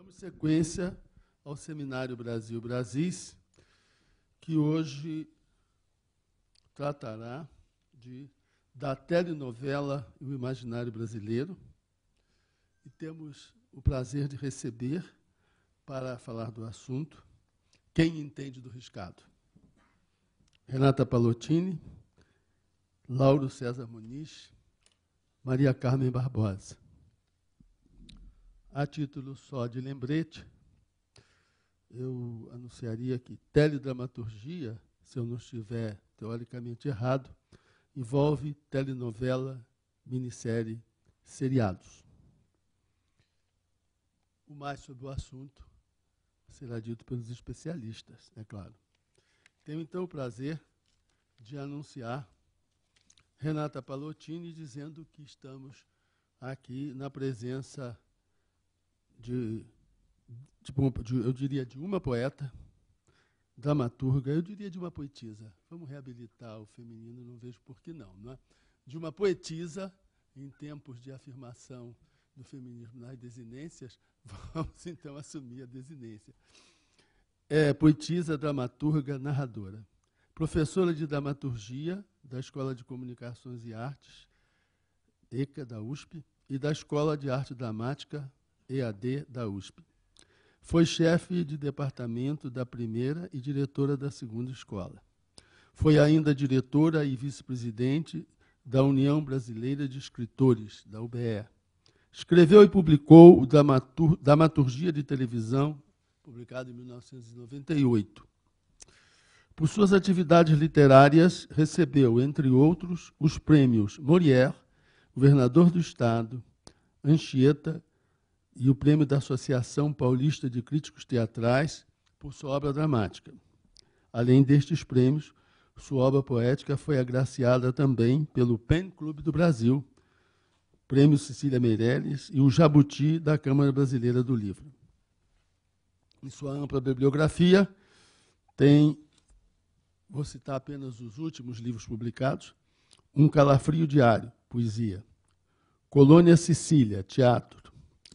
Damos sequência ao Seminário Brasil Brasis, que hoje tratará da telenovela e o imaginário brasileiro. E temos o prazer de receber, para falar do assunto, quem entende do riscado. Renata Palottini, Lauro César Muniz, Maria Carmen Barbosa. A título só de lembrete, eu anunciaria que teledramaturgia, se eu não estiver teoricamente errado, envolve telenovela, minissérie, seriados. O mais sobre o assunto será dito pelos especialistas, é claro. Tenho, então, o prazer de anunciar Renata Palottini, dizendo que estamos aqui na presença eu diria, de uma poeta, dramaturga, eu diria de uma poetisa. Vamos reabilitar o feminino, não vejo por que não, não é? De uma poetisa, em tempos de afirmação do feminismo nas desinências, vamos então assumir a desinência. É poetisa, dramaturga, narradora. Professora de dramaturgia da Escola de Comunicações e Artes, ECA, da USP, e da Escola de Arte Dramática, EAD, da USP. Foi chefe de departamento da primeira e diretora da segunda escola. Foi ainda diretora e vice-presidente da União Brasileira de Escritores, da UBE. Escreveu e publicou o Dramaturgia de Televisão, publicado em 1998. Por suas atividades literárias, recebeu, entre outros, os prêmios Molière, Governador do Estado, Anchieta e o prêmio da Associação Paulista de Críticos Teatrais por sua obra dramática. Além destes prêmios, sua obra poética foi agraciada também pelo PEN Clube do Brasil, Prêmio Cecília Meirelles e o Jabuti da Câmara Brasileira do Livro. Em sua ampla bibliografia, vou citar apenas os últimos livros publicados: Um Calafrio Diário, poesia; Colônia Sicília, teatro;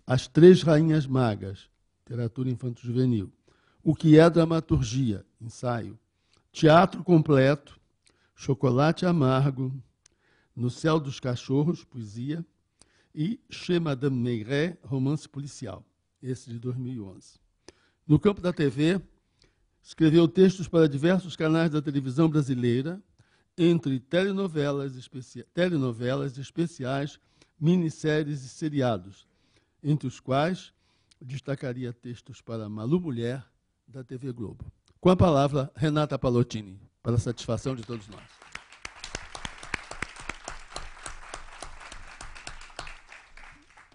As Três Rainhas Magas, literatura infanto-juvenil; O que é dramaturgia, ensaio; Teatro Completo, Chocolate Amargo; No Céu dos Cachorros, poesia; e Chez Madame Maigret, romance policial, esse de 2011. No campo da TV, escreveu textos para diversos canais da televisão brasileira, entre telenovelas especiais, minisséries e seriados, entre os quais destacaria textos para Malu Mulher, da TV Globo. Com a palavra, Renata Palottini, para a satisfação de todos nós.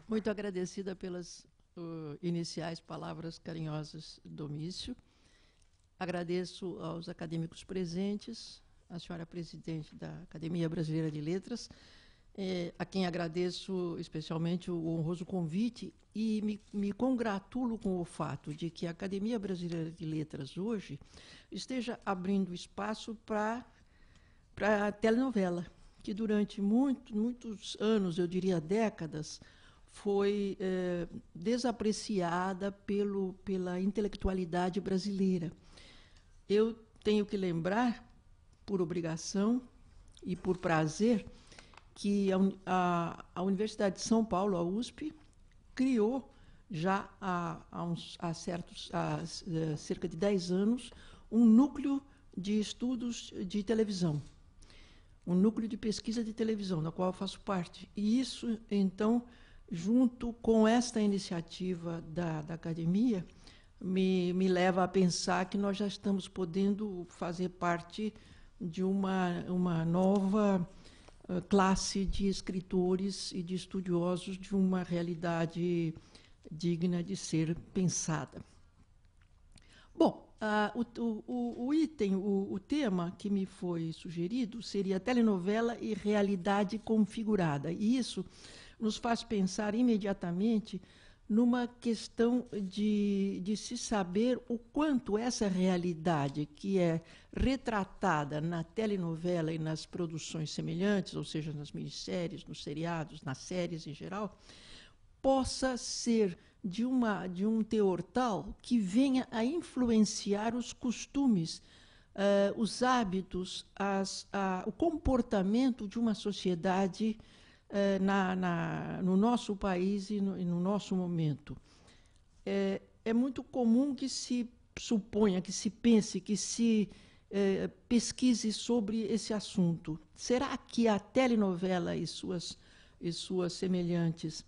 Muito agradecida pelas iniciais palavras carinhosas do Mício. Agradeço aos acadêmicos presentes, a senhora presidente da Academia Brasileira de Letras, a quem agradeço especialmente o honroso convite e me congratulo com o fato de que a Academia Brasileira de Letras hoje esteja abrindo espaço para a telenovela, que durante muitos anos, eu diria décadas, foi desapreciada pela intelectualidade brasileira. Eu tenho que lembrar, por obrigação e por prazer, que a Universidade de São Paulo, a USP, criou já há cerca de 10 anos um núcleo de estudos de televisão, um núcleo de pesquisa de televisão, da qual eu faço parte. E isso, então, junto com esta iniciativa da academia, me leva a pensar que nós já estamos podendo fazer parte de uma nova classe de escritores e de estudiosos de uma realidade digna de ser pensada. Bom, o tema que me foi sugerido seria telenovela e realidade configurada. E isso nos faz pensar imediatamente numa questão de se saber o quanto essa realidade que é retratada na telenovela e nas produções semelhantes, ou seja, nas minisséries, nos seriados, nas séries em geral, possa ser de um teor tal que venha a influenciar os costumes, os hábitos, o comportamento de uma sociedade no nosso país e no nosso momento. É muito comum que se suponha, que se pense, que se pesquise sobre esse assunto. Será que a telenovela e suas semelhantes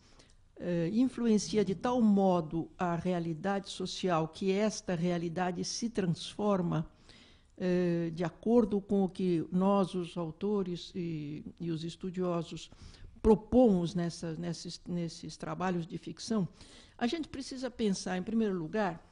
influencia de tal modo a realidade social que esta realidade se transforma de acordo com o que nós, os autores e os estudiosos, propomos nesses trabalhos de ficção? A gente precisa pensar, em primeiro lugar,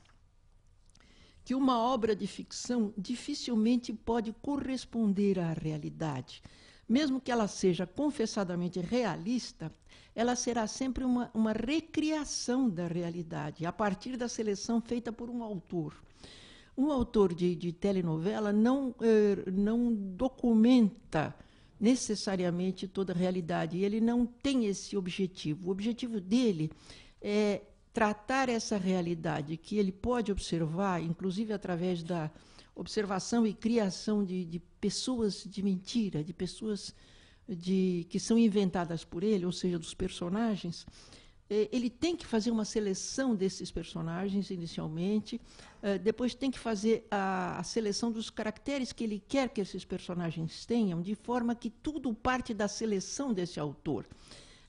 que uma obra de ficção dificilmente pode corresponder à realidade. Mesmo que ela seja confessadamente realista, ela será sempre uma recriação da realidade, a partir da seleção feita por um autor. Um autor de telenovela não documenta necessariamente toda a realidade, ele não tem esse objetivo. O objetivo dele é tratar essa realidade que ele pode observar, inclusive através da observação e criação de pessoas de mentira, de pessoas que são inventadas por ele, ou seja, dos personagens. Ele tem que fazer uma seleção desses personagens inicialmente, depois tem que fazer a seleção dos caracteres que ele quer que esses personagens tenham, de forma que tudo parte da seleção desse autor.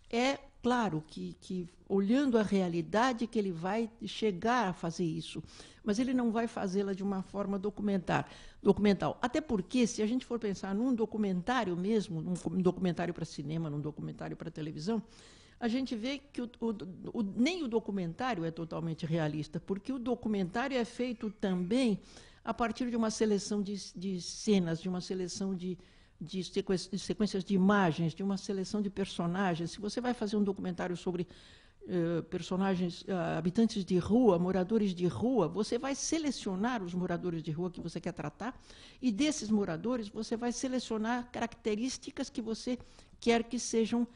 É claro que olhando a realidade, que ele vai chegar a fazer isso, mas ele não vai fazê-la de uma forma documental. Até porque, se a gente for pensar num documentário mesmo, num documentário para cinema, num documentário para televisão, a gente vê que nem o documentário é totalmente realista, porque o documentário é feito também a partir de uma seleção de cenas, de uma seleção de sequências de imagens, de uma seleção de personagens. Se você vai fazer um documentário sobre personagens, habitantes de rua, moradores de rua, você vai selecionar os moradores de rua que você quer tratar, e desses moradores você vai selecionar características que você quer que sejam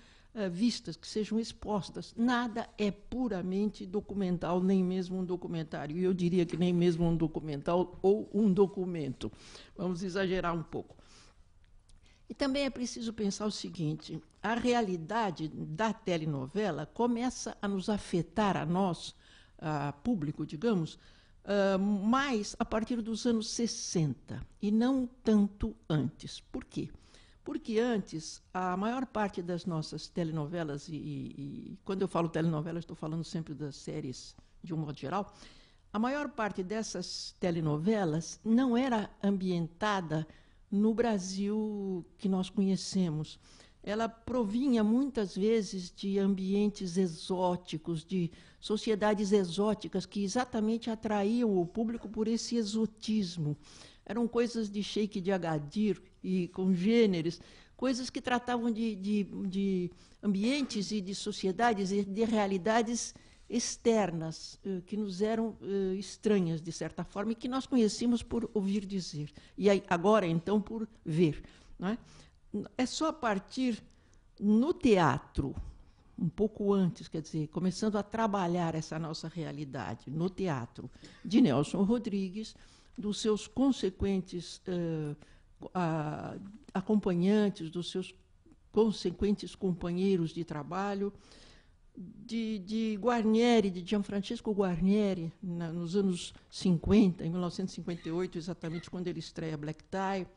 vistas, que sejam expostas. Nada é puramente documental, nem mesmo um documentário. E eu diria que nem mesmo um documental ou um documento. Vamos exagerar um pouco. E também é preciso pensar o seguinte: a realidade da telenovela começa a nos afetar, a nós, público, digamos, mais a partir dos anos 60, e não tanto antes. Por quê? Porque antes, a maior parte das nossas telenovelas, e quando eu falo telenovela, estou falando sempre das séries de um modo geral, a maior parte dessas telenovelas não era ambientada no Brasil que nós conhecemos. Ela provinha muitas vezes de ambientes exóticos, de sociedades exóticas que exatamente atraíam o público por esse exotismo. Eram coisas de Sheik de Agadir e congêneres, coisas que tratavam de ambientes e de sociedades e de realidades externas, que nos eram estranhas, de certa forma, e que nós conhecíamos por ouvir dizer. E aí, agora, então, por ver. Não é? É só a partir, no teatro, um pouco antes, quer dizer, começando a trabalhar essa nossa realidade, no teatro, de Nelson Rodrigues, dos seus consequentes acompanhantes, dos seus consequentes companheiros de trabalho, de Guarnieri, de Gianfrancesco Guarnieri, nos anos 50, em 1958, exatamente quando ele estreia Black Tie.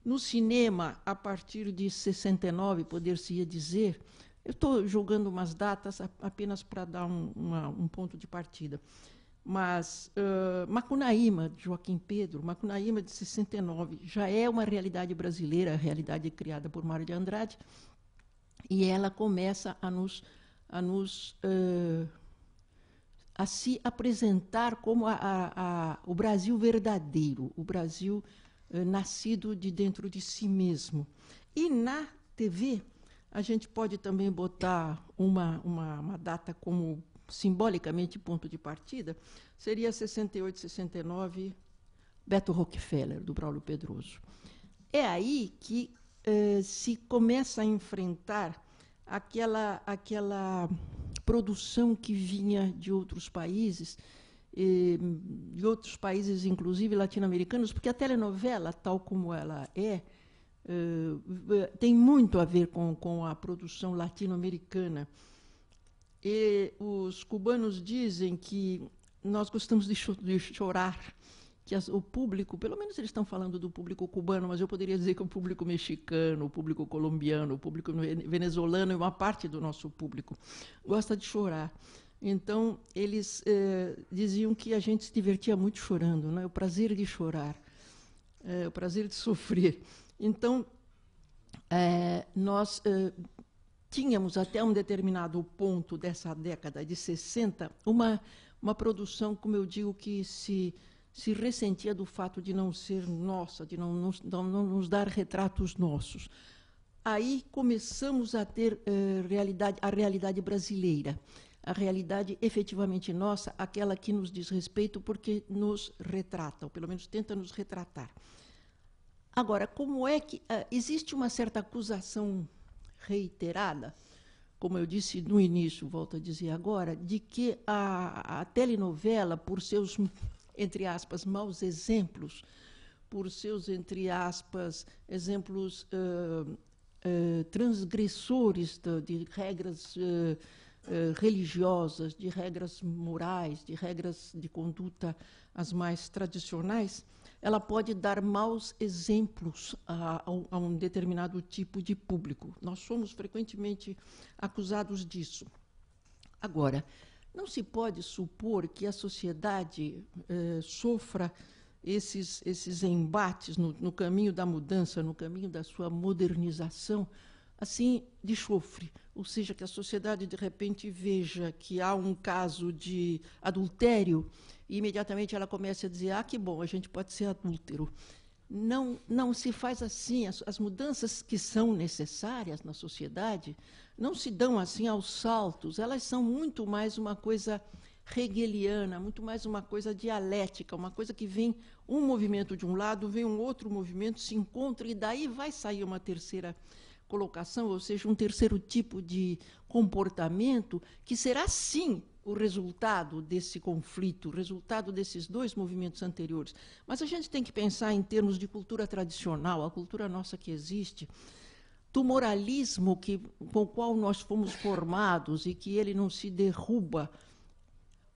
No cinema, a partir de 69, poder-se-ia dizer, eu estou julgando umas datas apenas para dar um ponto de partida, mas Macunaíma, de Joaquim Pedro, Macunaíma de 69, já é uma realidade brasileira, a realidade criada por Mário de Andrade, e ela começa a se apresentar como o Brasil verdadeiro, o Brasil nascido de dentro de si mesmo. E na TV, a gente pode também botar uma data como simbolicamente ponto de partida, seria 68, 69, Beto Rockefeller, do Braulio Pedroso. É aí que se começa a enfrentar aquela produção que vinha de outros países, inclusive latino-americanos, porque a telenovela, tal como ela tem muito a ver com a produção latino-americana. E os cubanos dizem que nós gostamos de chorar, que o público, pelo menos eles estão falando do público cubano, mas eu poderia dizer que o público mexicano, o público colombiano, o público venezuelano e uma parte do nosso público gosta de chorar. Então, eles diziam que a gente se divertia muito chorando, né? O prazer de chorar, o prazer de sofrer. Então, nós tínhamos, até um determinado ponto dessa década de 60, uma produção, como eu digo, que se ressentia do fato de não ser nossa, de não nos dar retratos nossos. Aí começamos a ter a realidade brasileira, a realidade efetivamente nossa, aquela que nos diz respeito porque nos retrata, ou pelo menos tenta nos retratar. Agora, como é que existe uma certa acusação reiterada, como eu disse no início, volto a dizer agora, de que a telenovela, por seus, entre aspas, maus exemplos, por seus, entre aspas, exemplos transgressores de regras religiosas, de regras morais, de regras de conduta as mais tradicionais, ela pode dar maus exemplos a um determinado tipo de público. Nós somos frequentemente acusados disso. Agora, não se pode supor que a sociedade sofra esses embates no caminho da mudança, no caminho da sua modernização, assim, de chofre. Ou seja, que a sociedade, de repente, veja que há um caso de adultério e, imediatamente, ela começa a dizer, que bom, a gente pode ser adúltero. Não se faz assim. As mudanças que são necessárias na sociedade não se dão assim aos saltos. Elas são muito mais uma coisa hegeliana, muito mais uma coisa dialética, uma coisa que vem um movimento de um lado, vem um outro movimento, se encontra, e daí vai sair uma terceira colocação, ou seja, um terceiro tipo de comportamento que será, sim, o resultado desse conflito, o resultado desses dois movimentos anteriores. Mas a gente tem que pensar em termos de cultura tradicional, a cultura nossa que existe, do moralismo com o qual nós fomos formados e que ele não se derruba,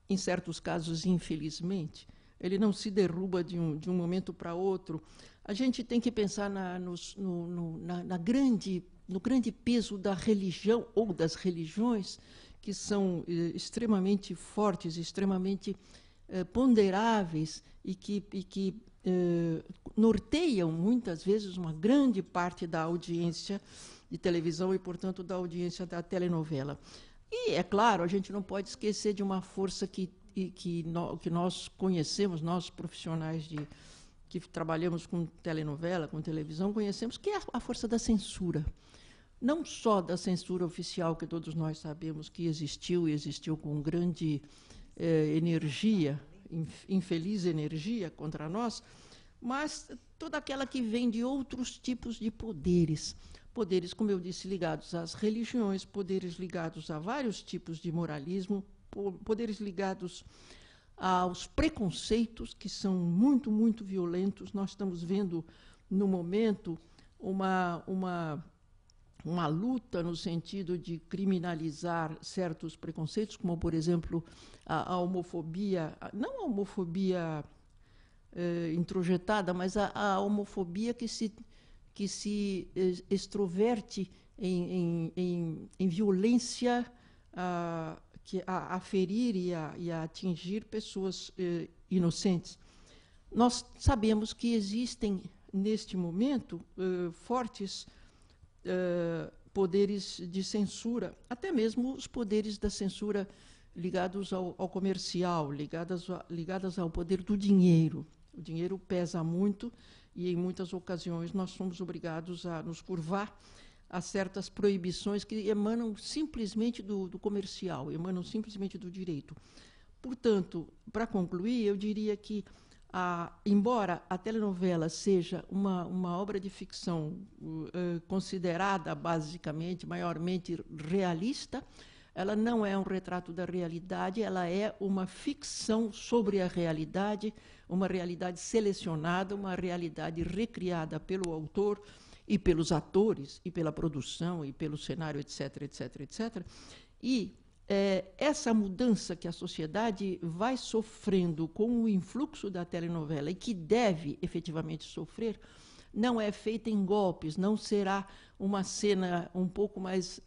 em certos casos, infelizmente, ele não se derruba de um momento para outro. A gente tem que pensar no grande peso da religião ou das religiões, que são extremamente fortes, extremamente ponderáveis e que norteiam, muitas vezes, uma grande parte da audiência de televisão e, portanto, da audiência da telenovela. E, é claro, a gente não pode esquecer de uma força que nós conhecemos, nós profissionais que trabalhamos com telenovela, com televisão, conhecemos, que é a força da censura. Não só da censura oficial, que todos nós sabemos que existiu, e existiu com grande energia, infeliz energia contra nós, mas toda aquela que vem de outros tipos de poderes. Poderes, como eu disse, ligados às religiões, poderes ligados a vários tipos de moralismo, poderes ligados aos preconceitos, que são muito, muito violentos. Nós estamos vendo, no momento, uma luta no sentido de criminalizar certos preconceitos, como, por exemplo, a homofobia, não a homofobia introjetada, mas a homofobia que se extroverte em violência a ferir e a atingir pessoas inocentes. Nós sabemos que existem, neste momento, fortes poderes de censura, até mesmo os poderes da censura ligados ao comercial, ligadas ao poder do dinheiro. O dinheiro pesa muito e, em muitas ocasiões, nós somos obrigados a nos curvar a certas proibições que emanam simplesmente do comercial, emanam simplesmente do direito. Portanto, para concluir, eu diria que, embora a telenovela seja uma obra de ficção considerada, basicamente, maiormente realista, ela não é um retrato da realidade, ela é uma ficção sobre a realidade, uma realidade selecionada, uma realidade recriada pelo autor e pelos atores, e pela produção, e pelo cenário, etc., etc., etc. E essa mudança que a sociedade vai sofrendo com o influxo da telenovela, e que deve efetivamente sofrer, não é feita em golpes, não será uma cena um pouco mais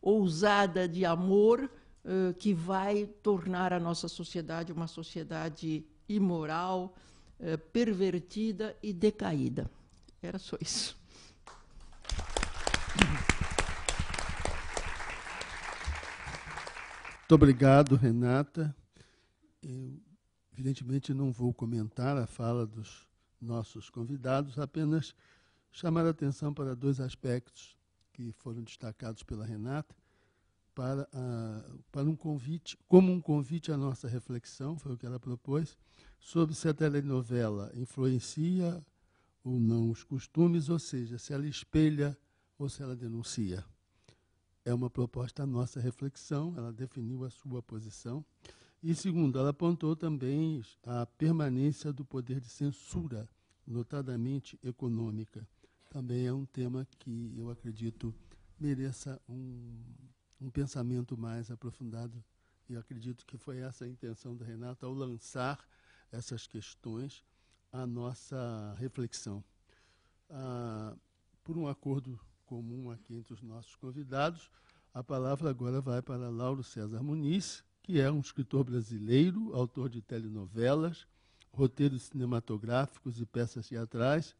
ousada de amor que vai tornar a nossa sociedade uma sociedade imoral, pervertida e decaída. Era só isso. Muito obrigado, Renata. Eu, evidentemente, não vou comentar a fala dos nossos convidados, apenas chamar a atenção para dois aspectos que foram destacados pela Renata, para um convite, como um convite à nossa reflexão, foi o que ela propôs, sobre se a telenovela influencia ou não os costumes, ou seja, se ela espelha ou se ela denuncia. É uma proposta à nossa reflexão, ela definiu a sua posição. E, segundo, ela apontou também a permanência do poder de censura, notadamente econômica. Também é um tema que eu acredito mereça um pensamento mais aprofundado. E acredito que foi essa a intenção da Renata ao lançar essas questões à nossa reflexão. Por um acordo comum aqui entre os nossos convidados, a palavra agora vai para Lauro César Muniz, que é um escritor brasileiro, autor de telenovelas, roteiros cinematográficos e peças teatrais.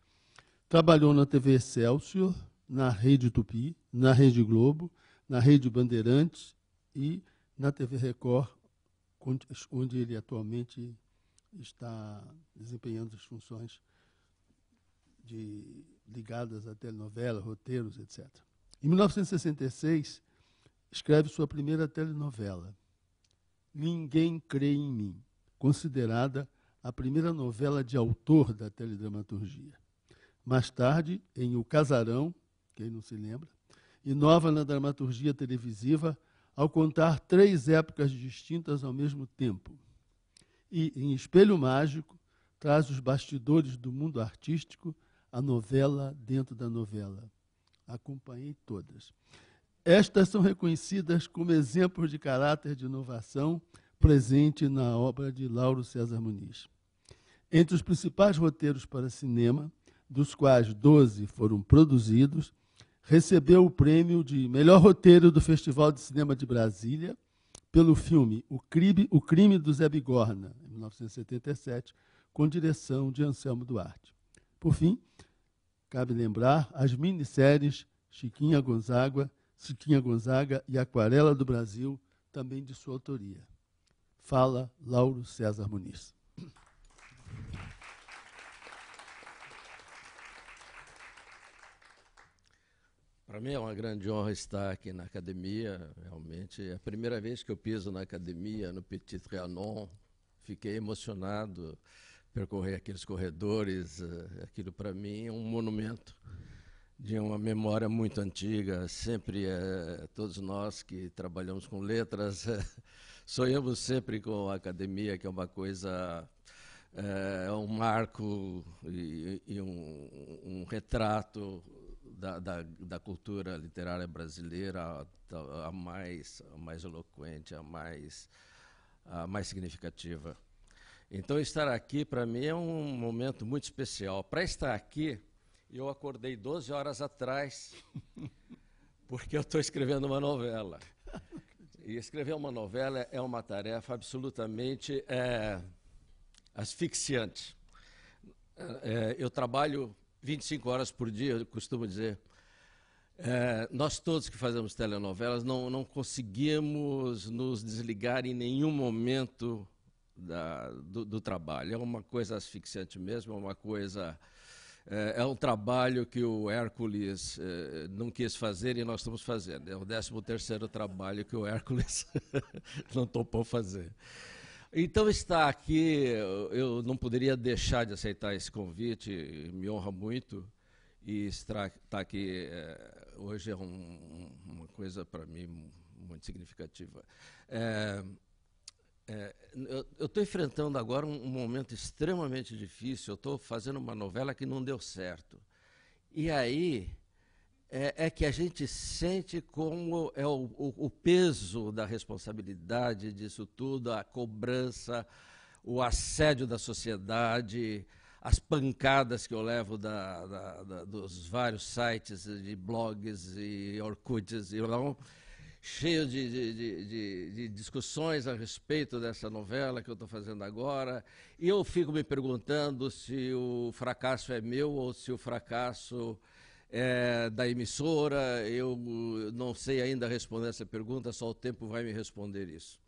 Trabalhou na TV Excelsior, na Rede Tupi, na Rede Globo, na Rede Bandeirantes e na TV Record, onde ele atualmente está desempenhando as funções ligadas à telenovela, roteiros, etc. Em 1966, escreve sua primeira telenovela, Ninguém Crê em Mim, considerada a primeira novela de autor da teledramaturgia. Mais tarde, em O Casarão, quem não se lembra, inova na dramaturgia televisiva ao contar 3 épocas distintas ao mesmo tempo. E, em Espelho Mágico, traz os bastidores do mundo artístico, a novela dentro da novela. Acompanhei todas. Estas são reconhecidas como exemplos de caráter de inovação presente na obra de Lauro César Muniz. Entre os principais roteiros para cinema, dos quais 12 foram produzidos, recebeu o prêmio de melhor roteiro do Festival de Cinema de Brasília pelo filme O Crime do Zé Bigorna, em 1977, com direção de Anselmo Duarte. Por fim, cabe lembrar as minisséries Chiquinha Gonzaga e Aquarela do Brasil, também de sua autoria. Fala Lauro César Muniz. Para mim é uma grande honra estar aqui na academia, realmente. É a primeira vez que eu piso na academia, no Petit Trianon. Fiquei emocionado percorrer aqueles corredores. Aquilo, para mim, é um monumento de uma memória muito antiga. Sempre, todos nós que trabalhamos com letras, sonhamos sempre com a academia, que é uma coisa... É um marco e um retrato da cultura literária brasileira, a mais eloquente, a mais significativa. Então, estar aqui, para mim, é um momento muito especial. Para estar aqui, eu acordei 12 horas atrás, porque eu estou escrevendo uma novela. E escrever uma novela é uma tarefa absolutamente asfixiante. Eu trabalho 25 horas por dia, eu costumo dizer. Nós todos que fazemos telenovelas não conseguimos nos desligar em nenhum momento do trabalho. É uma coisa asfixiante mesmo, é uma coisa... É um trabalho que o Hércules não quis fazer e nós estamos fazendo. É o 13º trabalho que o Hércules não topou fazer. Então, estar aqui, eu não poderia deixar de aceitar esse convite, me honra muito. E estar aqui hoje é uma coisa, para mim, muito significativa. Eu estou enfrentando agora um momento extremamente difícil. Eu estou fazendo uma novela que não deu certo. E aí é que a gente sente como é o peso da responsabilidade disso tudo, a cobrança, o assédio da sociedade, as pancadas que eu levo dos vários sites de blogs e orkuts, cheio de discussões a respeito dessa novela que eu estou fazendo agora. E eu fico me perguntando se o fracasso é meu ou se o fracasso é da emissora. Eu não sei ainda responder essa pergunta, só o tempo vai me responder isso.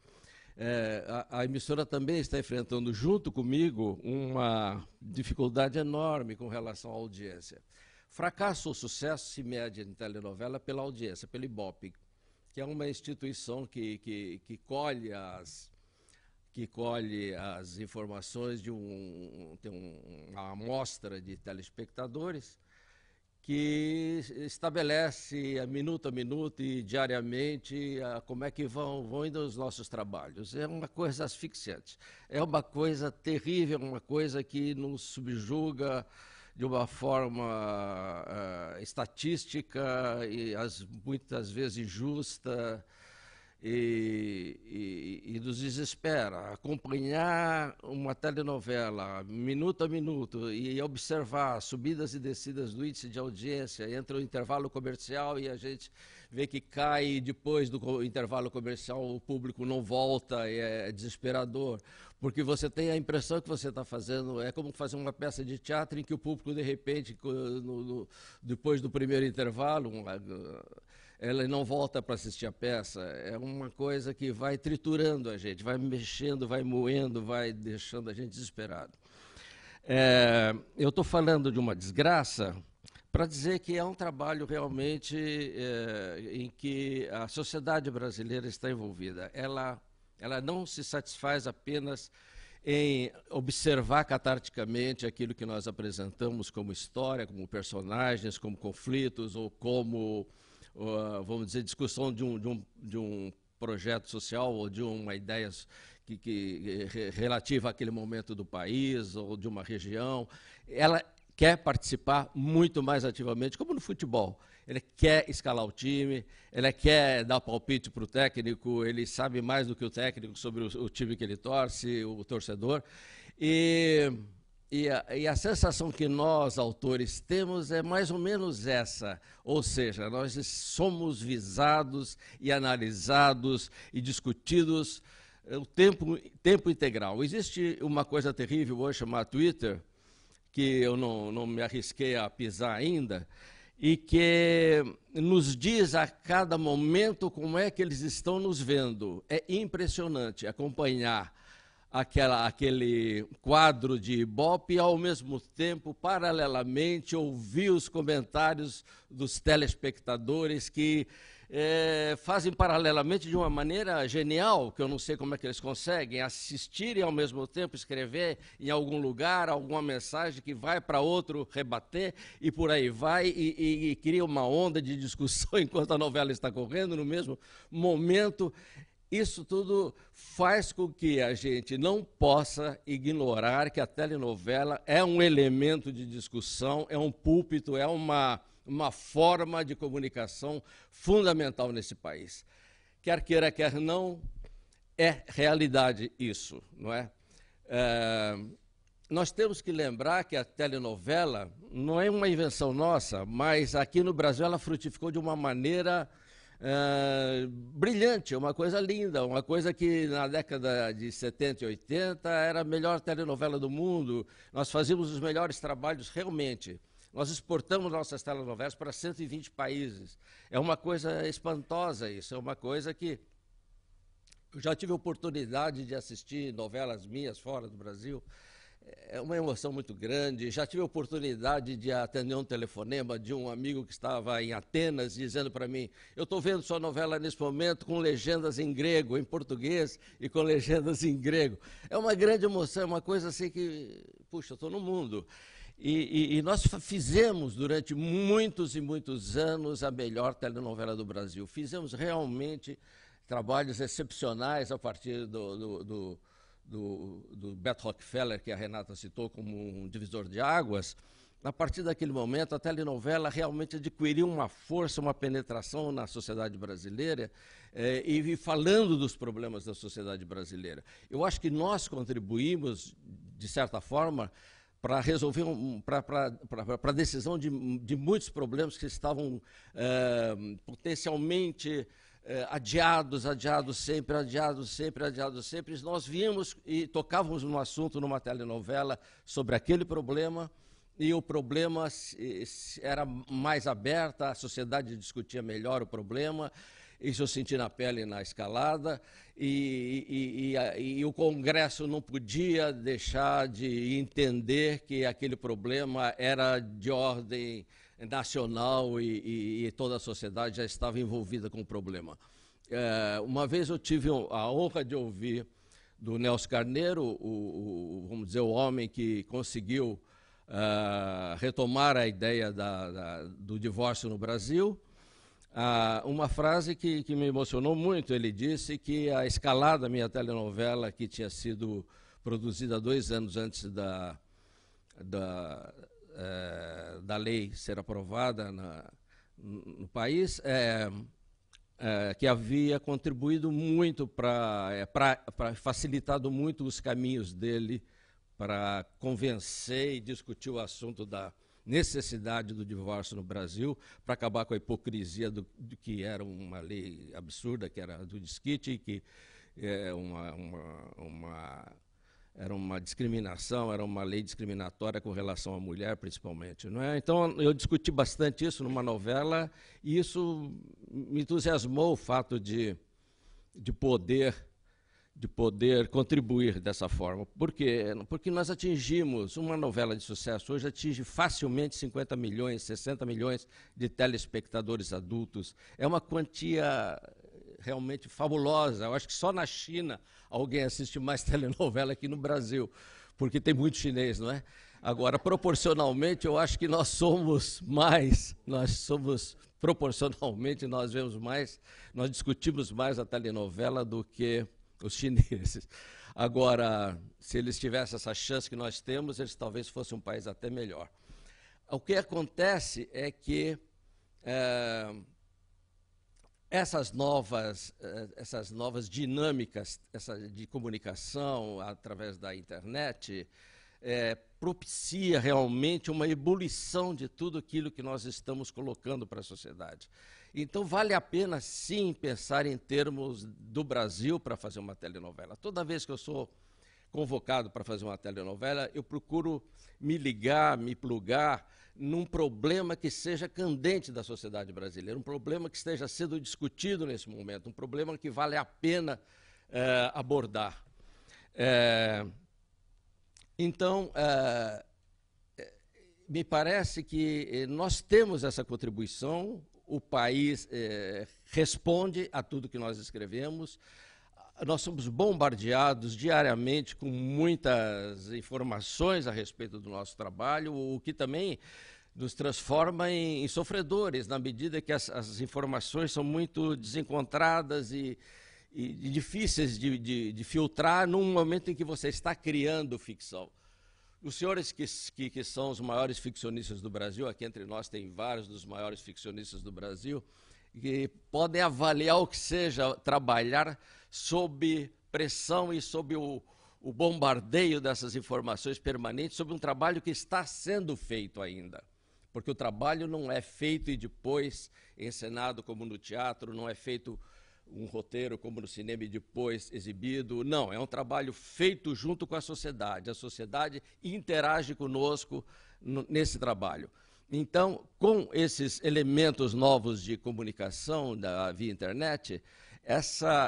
A emissora também está enfrentando, junto comigo, uma dificuldade enorme com relação à audiência. Fracasso ou sucesso se mede em telenovela pela audiência, pelo Ibope, que é uma instituição que colhe as informações tem uma amostra de telespectadores que estabelece minuto a minuto e diariamente como é que vão indo os nossos trabalhos. É uma coisa asfixiante, é uma coisa terrível, uma coisa que nos subjuga de uma forma estatística e muitas vezes injusta e nos desespera. Acompanhar uma telenovela minuto a minuto e observar subidas e descidas do índice de audiência entre o intervalo comercial e a gente vê que cai e depois do intervalo comercial o público não volta, é desesperador, porque você tem a impressão que você está fazendo, é como fazer uma peça de teatro em que o público, de repente, depois do primeiro intervalo, ela não volta para assistir a peça. É uma coisa que vai triturando a gente, vai mexendo, vai moendo, vai deixando a gente desesperado. Eu estou falando de uma desgraça para dizer que é um trabalho realmente em que a sociedade brasileira está envolvida. Ela não se satisfaz apenas em observar catarticamente aquilo que nós apresentamos como história, como personagens, como conflitos ou como, vamos dizer, discussão de um projeto social ou de uma ideia relativa àquele momento do país ou de uma região. Ela quer participar muito mais ativamente, como no futebol. Ele quer escalar o time, ele quer dar palpite para o técnico, ele sabe mais do que o técnico sobre o time que ele torce, o torcedor. E a sensação que nós, autores, temos é mais ou menos essa, ou seja, nós somos visados e analisados e discutidos o tempo integral. Existe uma coisa terrível hoje chamada Twitter, que eu não me arrisquei a pisar ainda, e que nos diz a cada momento como é que eles estão nos vendo. É impressionante acompanhar aquele quadro de Ibope e, ao mesmo tempo, paralelamente, ouvir os comentários dos telespectadores que fazem paralelamente de uma maneira genial, que eu não sei como é que eles conseguem, assistir e ao mesmo tempo escrever em algum lugar alguma mensagem que vai para outro rebater e por aí vai e cria uma onda de discussão enquanto a novela está correndo no mesmo momento. Isso tudo faz com que a gente não possa ignorar que a telenovela é um elemento de discussão, é um púlpito, é uma forma de comunicação fundamental nesse país. Quer queira, quer não, é realidade isso, não é? Nós temos que lembrar que a telenovela não é uma invenção nossa, mas aqui no Brasil ela frutificou de uma maneira brilhante, uma coisa linda, uma coisa que na década de 70 e 80 era a melhor telenovela do mundo. Nós fazíamos os melhores trabalhos realmente. Nós exportamos nossas telenovelas para 120 países. É uma coisa espantosa isso, é uma coisa que... Eu já tive a oportunidade de assistir novelas minhas fora do Brasil, é uma emoção muito grande. Já tive a oportunidade de atender um telefonema de um amigo que estava em Atenas, dizendo para mim: eu estou vendo sua novela nesse momento com legendas em grego, em português e com legendas em grego. É uma grande emoção, é uma coisa assim que, puxa, eu estou no mundo. E nós fizemos durante muitos e muitos anos a melhor telenovela do Brasil. Fizemos realmente trabalhos excepcionais a partir do Bert Rockefeller, que a Renata citou como um divisor de águas. A partir daquele momento, a telenovela realmente adquiriu uma força, uma penetração na sociedade brasileira, e falando dos problemas da sociedade brasileira. Eu acho que nós contribuímos, de certa forma, para resolver, para a decisão de muitos problemas que estavam potencialmente adiados sempre. Nós víamos e tocávamos no assunto numa telenovela sobre aquele problema, e o problema era mais aberto, a sociedade discutia melhor o problema, isso eu senti na pele na Escalada, e o Congresso não podia deixar de entender que aquele problema era de ordem nacional e toda a sociedade já estava envolvida com o problema. Uma vez eu tive a honra de ouvir do Nelson Carneiro, vamos dizer, o homem que conseguiu retomar a ideia do divórcio no Brasil, uma frase que me emocionou muito. Ele disse que a Escalada, minha telenovela, que tinha sido produzida 2 anos antes da lei ser aprovada no país, que havia contribuído muito para facilitado muito os caminhos dele para convencer e discutir o assunto da necessidade do divórcio no Brasil, para acabar com a hipocrisia do que era uma lei absurda, que era do desquite, que era uma discriminação, era uma lei discriminatória com relação à mulher, principalmente, não é? Então, eu discuti bastante isso numa novela, e isso me entusiasmou, o fato de poder contribuir dessa forma. Por quê? Porque nós atingimos, uma novela de sucesso hoje atinge facilmente 50 milhões, 60 milhões de telespectadores adultos. É uma quantia realmente fabulosa. Eu acho que só na China alguém assiste mais telenovela que no Brasil, porque tem muito chinês, não é? Agora, proporcionalmente, eu acho que proporcionalmente, nós vemos mais, nós discutimos mais a telenovela do que os chineses. Agora, se eles tivessem essa chance que nós temos, eles talvez fossem um país até melhor. O que acontece é que essas novas dinâmicas de comunicação através da internet propicia realmente uma ebulição de tudo aquilo que nós estamos colocando para a sociedade. Então, vale a pena, sim, pensar em termos do Brasil para fazer uma telenovela. Toda vez que eu sou convocado para fazer uma telenovela, eu procuro me plugar num problema que seja candente da sociedade brasileira, um problema que esteja sendo discutido nesse momento, um problema que vale a pena abordar. Então, me parece que nós temos essa contribuição. O país responde a tudo que nós escrevemos. Nós somos bombardeados diariamente com muitas informações a respeito do nosso trabalho, o que também nos transforma em sofredores, na medida que as informações são muito desencontradas e difíceis de filtrar num momento em que você está criando ficção. Os senhores que são os maiores ficcionistas do Brasil, aqui entre nós tem vários dos maiores ficcionistas do Brasil, que podem avaliar o que seja trabalhar sob pressão e sob o bombardeio dessas informações permanentes, sobre um trabalho que está sendo feito ainda. Porque o trabalho não é feito e depois encenado como no teatro, não é feito um roteiro como no cinema e depois exibido. Não, é um trabalho feito junto com a sociedade. A sociedade interage conosco nesse trabalho. Então, com esses elementos novos de comunicação via internet,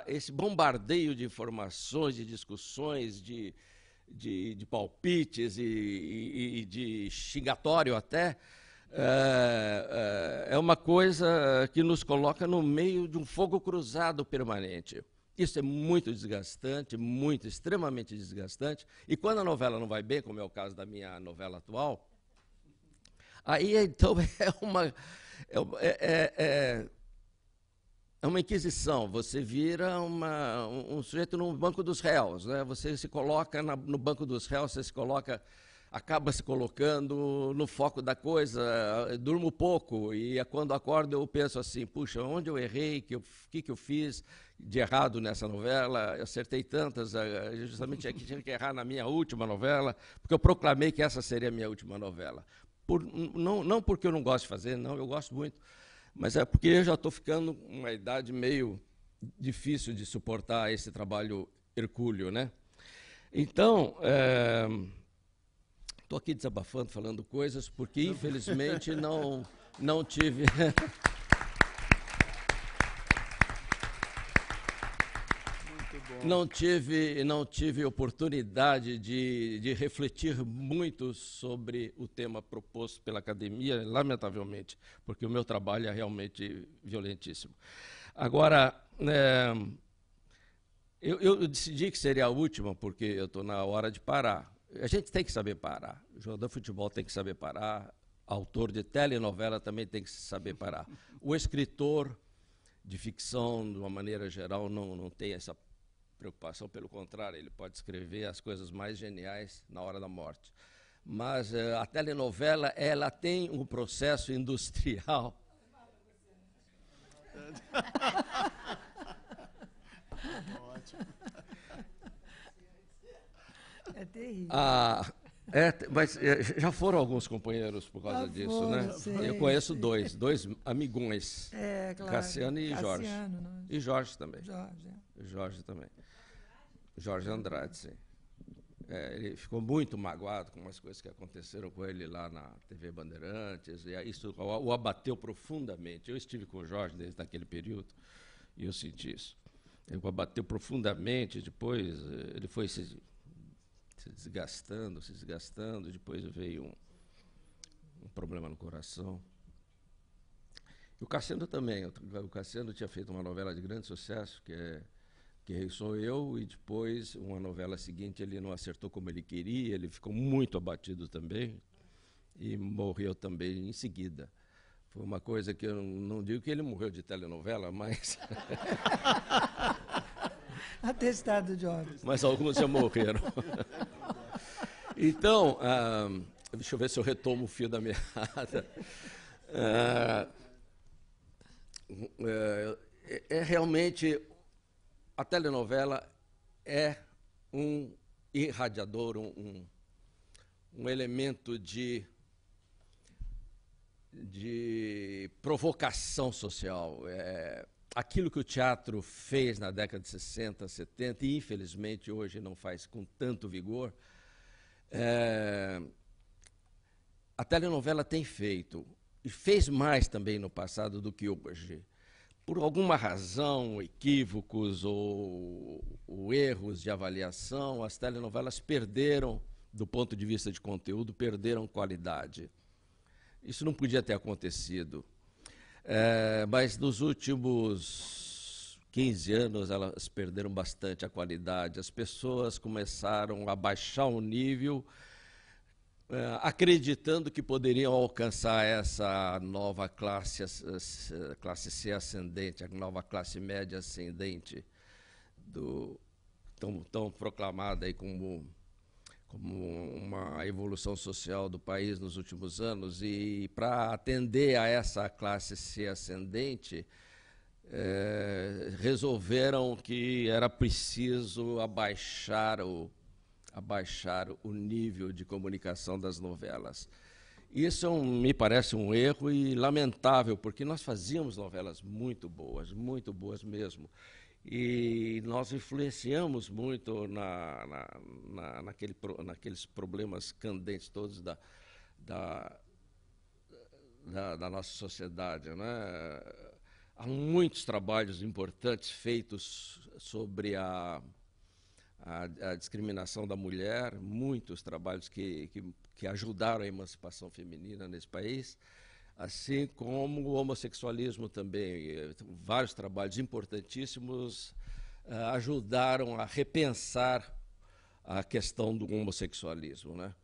esse bombardeio de informações, de discussões, de palpites e de xingatório até, é uma coisa que nos coloca no meio de um fogo cruzado permanente. Isso é muito desgastante, extremamente desgastante. E quando a novela não vai bem, como é o caso da minha novela atual, aí então é uma inquisição, você vira um sujeito no banco dos réus, né? Você se coloca no banco dos réus, você se coloca, acaba se colocando no foco da coisa, durmo pouco, e quando acordo eu penso assim, puxa, onde eu errei, que eu fiz de errado nessa novela, eu acertei tantas, justamente aqui tinha que errar na minha última novela, porque eu proclamei que essa seria a minha última novela. Não porque eu não gosto de fazer, não, eu gosto muito, mas é porque eu já estou ficando uma idade meio difícil de suportar esse trabalho hercúleo, né? Então, estou aqui desabafando, falando coisas, porque infelizmente não tive... Não tive oportunidade de refletir muito sobre o tema proposto pela academia, lamentavelmente, porque o meu trabalho é realmente violentíssimo. Agora, eu decidi que seria a última, porque eu estou na hora de parar. A gente tem que saber parar. O jogador de futebol tem que saber parar. Autor de telenovela também tem que saber parar. O escritor de ficção, de uma maneira geral, não tem essa preocupação, pelo contrário, ele pode escrever as coisas mais geniais na hora da morte. Mas a telenovela, ela tem um processo industrial. Ótimo. É terrível. Mas já foram alguns companheiros por causa disso, né? Sei, eu conheço dois amigões, claro. Cassiano e Jorge. Né? E Jorge também. Jorge também. Jorge Andrade, sim. Ele ficou muito magoado com umas coisas que aconteceram com ele lá na TV Bandeirantes, e isso o abateu profundamente. Eu estive com o Jorge desde aquele período e eu senti isso. Ele o abateu profundamente, depois ele foi se desgastando, depois veio um problema no coração. E o Cassiano também. O Cassiano tinha feito uma novela de grande sucesso, que Sou Eu, e depois, uma novela seguinte, ele não acertou como ele queria, ele ficou muito abatido também, e morreu também em seguida. Foi uma coisa que eu não digo que ele morreu de telenovela, mas... Atestado de óbito. Mas alguns já morreram. Então, deixa eu ver se eu retomo o fio da meada. Realmente... A telenovela é um irradiador, um elemento de provocação social. Aquilo que o teatro fez na década de 60, 70, e infelizmente hoje não faz com tanto vigor, a telenovela tem feito, e fez mais também no passado do que hoje. Por alguma razão, equívocos ou erros de avaliação, as telenovelas perderam, do ponto de vista de conteúdo, perderam qualidade. Isso não podia ter acontecido. Mas nos últimos 15 anos, elas perderam bastante a qualidade. As pessoas começaram a baixar o nível, acreditando que poderiam alcançar essa nova classe C ascendente, a nova classe média ascendente, tão proclamada aí como uma evolução social do país nos últimos anos. E para atender a essa classe C ascendente, resolveram que era preciso abaixar o nível de comunicação das novelas. Isso me parece um erro e lamentável, porque nós fazíamos novelas muito boas mesmo, e nós influenciamos muito naqueles problemas candentes todos da nossa sociedade, né? Há muitos trabalhos importantes feitos sobre a discriminação da mulher, muitos trabalhos que ajudaram a emancipação feminina nesse país, assim como o homossexualismo também. Vários trabalhos importantíssimos ajudaram a repensar a questão do homossexualismo, né?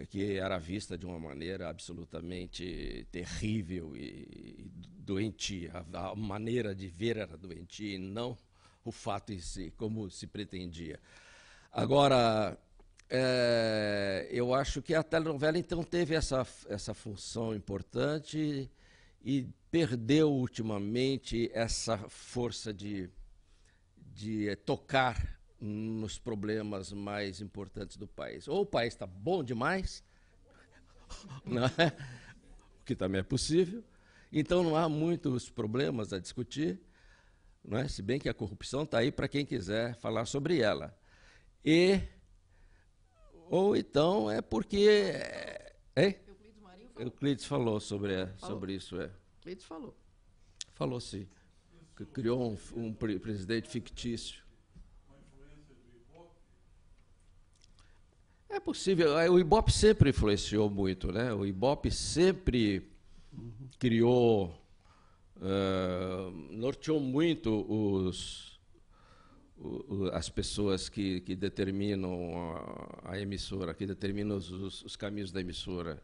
que era vista de uma maneira absolutamente terrível e doentia. A maneira de ver era doentia e não o fato em si, como se pretendia. Agora, eu acho que a telenovela, então, teve essa função importante e perdeu, ultimamente, essa força de tocar nos problemas mais importantes do país. Ou o país está bom demais, não é? O que também é possível, então não há muitos problemas a discutir, não é? Se bem que a corrupção está aí para quem quiser falar sobre ela. Ou então é porque... Euclides falou sobre isso. Euclides falou. Falou, sim. Que criou um presidente fictício. É possível. O Ibope sempre influenciou muito, né? O Ibope sempre criou, norteou muito as pessoas que determinam a emissora, que determinam os caminhos da emissora.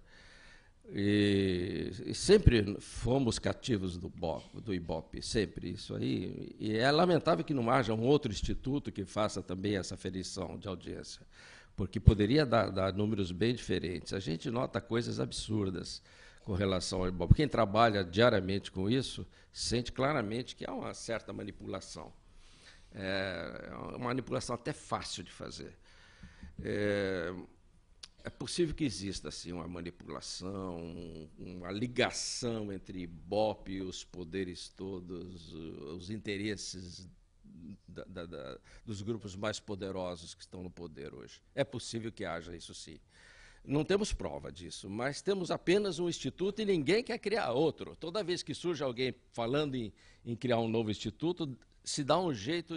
E sempre fomos cativos do Ibope, sempre isso aí. E é lamentável que não haja um outro instituto que faça também essa aferição de audiência, porque poderia dar números bem diferentes. A gente nota coisas absurdas com relação ao Ibope. Quem trabalha diariamente com isso sente claramente que há uma certa manipulação. É uma manipulação até fácil de fazer. É possível que exista assim, uma manipulação, uma ligação entre Ibope e os poderes todos, os interesses dos grupos mais poderosos que estão no poder hoje. É possível que haja isso, sim. Não temos prova disso, mas temos apenas um instituto e ninguém quer criar outro. Toda vez que surge alguém falando em criar um novo instituto, se dá um jeito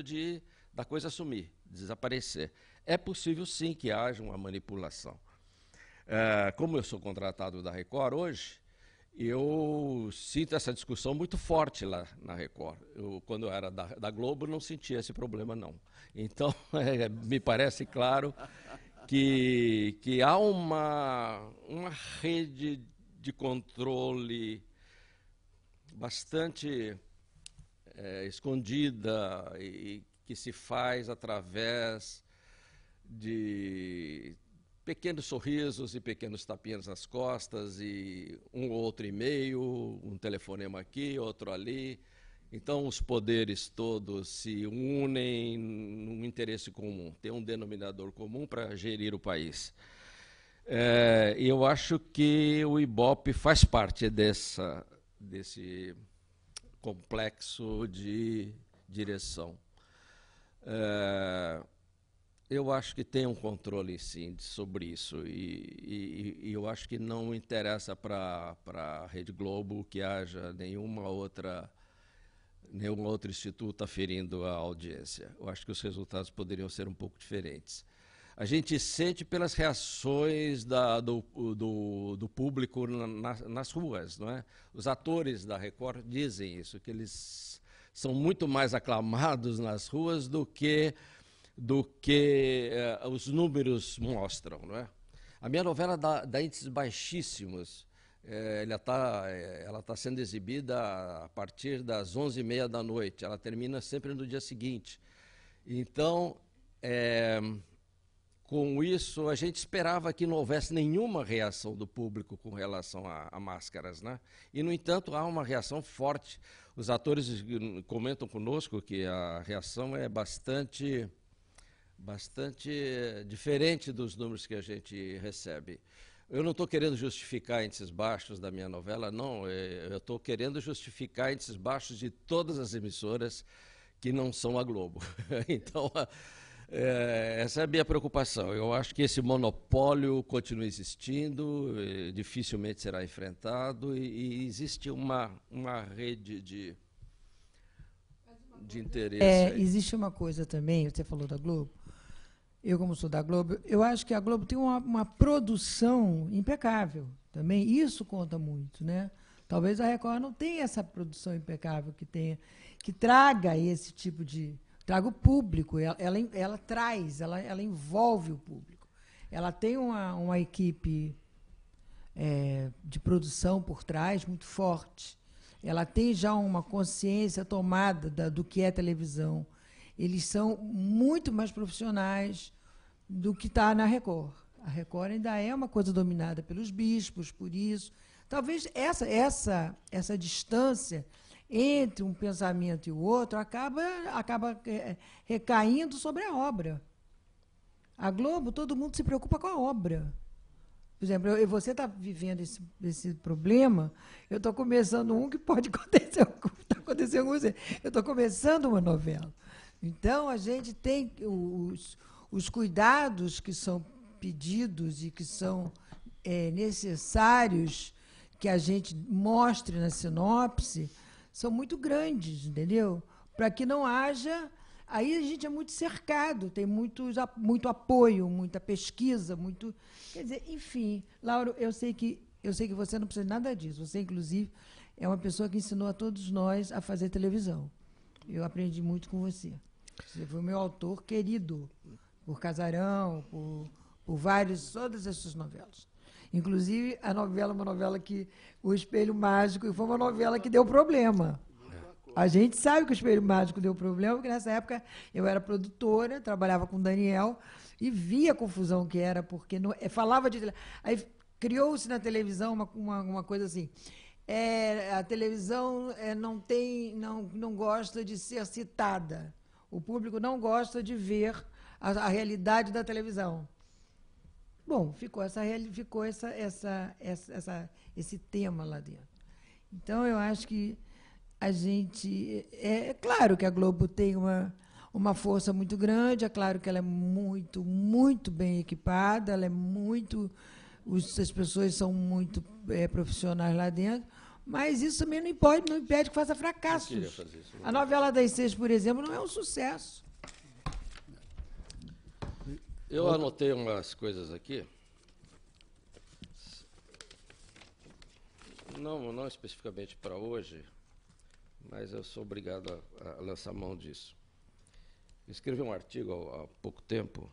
da coisa sumir, desaparecer. É possível, sim, que haja uma manipulação. Como eu sou contratado da Record hoje, eu sinto essa discussão muito forte lá na Record. Quando eu era da Globo, não sentia esse problema, não. Então, me parece claro que há uma rede de controle bastante escondida e que se faz através de pequenos sorrisos e pequenos tapinhas nas costas e um ou outro e-mail, um telefonema aqui, outro ali. Então, os poderes todos se unem num interesse comum, tem um denominador comum para gerir o país. Eu acho que o Ibope faz parte desse complexo de direção. Eu acho que tem um controle, sim, sobre isso, e eu acho que não interessa para a Rede Globo que haja nenhum outro instituto aferindo a audiência. Eu acho que os resultados poderiam ser um pouco diferentes. A gente sente pelas reações do público nas ruas, não é? Os atores da Record dizem isso, que eles são muito mais aclamados nas ruas do que os números mostram, não é? A minha novela dá índices baixíssimos. Ela tá sendo exibida a partir das 11h30 da noite. Ela termina sempre no dia seguinte. Então, com isso, a gente esperava que não houvesse nenhuma reação do público com relação a máscaras, né? E, no entanto, há uma reação forte. Os atores comentam conosco que a reação é bastante diferente dos números que a gente recebe. Eu não estou querendo justificar índices baixos da minha novela, não. Eu estou querendo justificar índices baixos de todas as emissoras que não são a Globo. Então, essa é a minha preocupação. Eu acho que esse monopólio continua existindo, dificilmente será enfrentado, e existe uma rede de interesse. Existe uma coisa também, você falou da Globo. Eu, como sou da Globo, eu acho que a Globo tem uma produção impecável também. Isso conta muito, né? Talvez a Record não tenha essa produção impecável que traga esse tipo de... Traga o público, ela traz, ela envolve o público. ela tem uma equipe de produção por trás muito forte. Ela tem já uma consciência tomada do que é televisão. Eles são muito mais profissionais do que está na Record. A Record ainda é uma coisa dominada pelos bispos, por isso. Talvez essa distância entre um pensamento e o outro acaba recaindo sobre a obra. A Globo, todo mundo se preocupa com a obra. Por exemplo, você está vivendo esse problema, eu estou começando um que pode acontecer, está acontecendo com você. Eu estou começando uma novela. Então, a gente tem os cuidados que são pedidos e que são necessários que a gente mostre na sinopse, são muito grandes, entendeu? Para que não haja... Aí a gente é muito cercado, tem muito apoio, muita pesquisa, muito... Quer dizer, enfim, Laura, eu sei que você não precisa de nada disso. Você, inclusive, é uma pessoa que ensinou a todos nós a fazer televisão. Eu aprendi muito com você. Você foi o meu autor querido, por Casarão, por todas essas novelas. Inclusive, a novela, uma novela que... O Espelho Mágico, foi uma novela que deu problema. A gente sabe que o Espelho Mágico deu problema, porque nessa época eu era produtora, trabalhava com o Daniel, e via a confusão que era, porque falava de... Aí criou-se na televisão uma coisa assim, a televisão não gosta de ser citada, o público não gosta de ver a realidade da televisão. Bom, ficou esse tema lá dentro. Então, eu acho que a gente... É claro que a Globo tem uma força muito grande, é claro que ela é muito, muito bem equipada, ela é muito... As pessoas são muito profissionais lá dentro, mas isso também não impede que faça fracassos. A novela das 6, por exemplo, não é um sucesso. Eu anotei umas coisas aqui. Não especificamente para hoje, mas eu sou obrigado a lançar mão disso. Eu escrevi um artigo há pouco tempo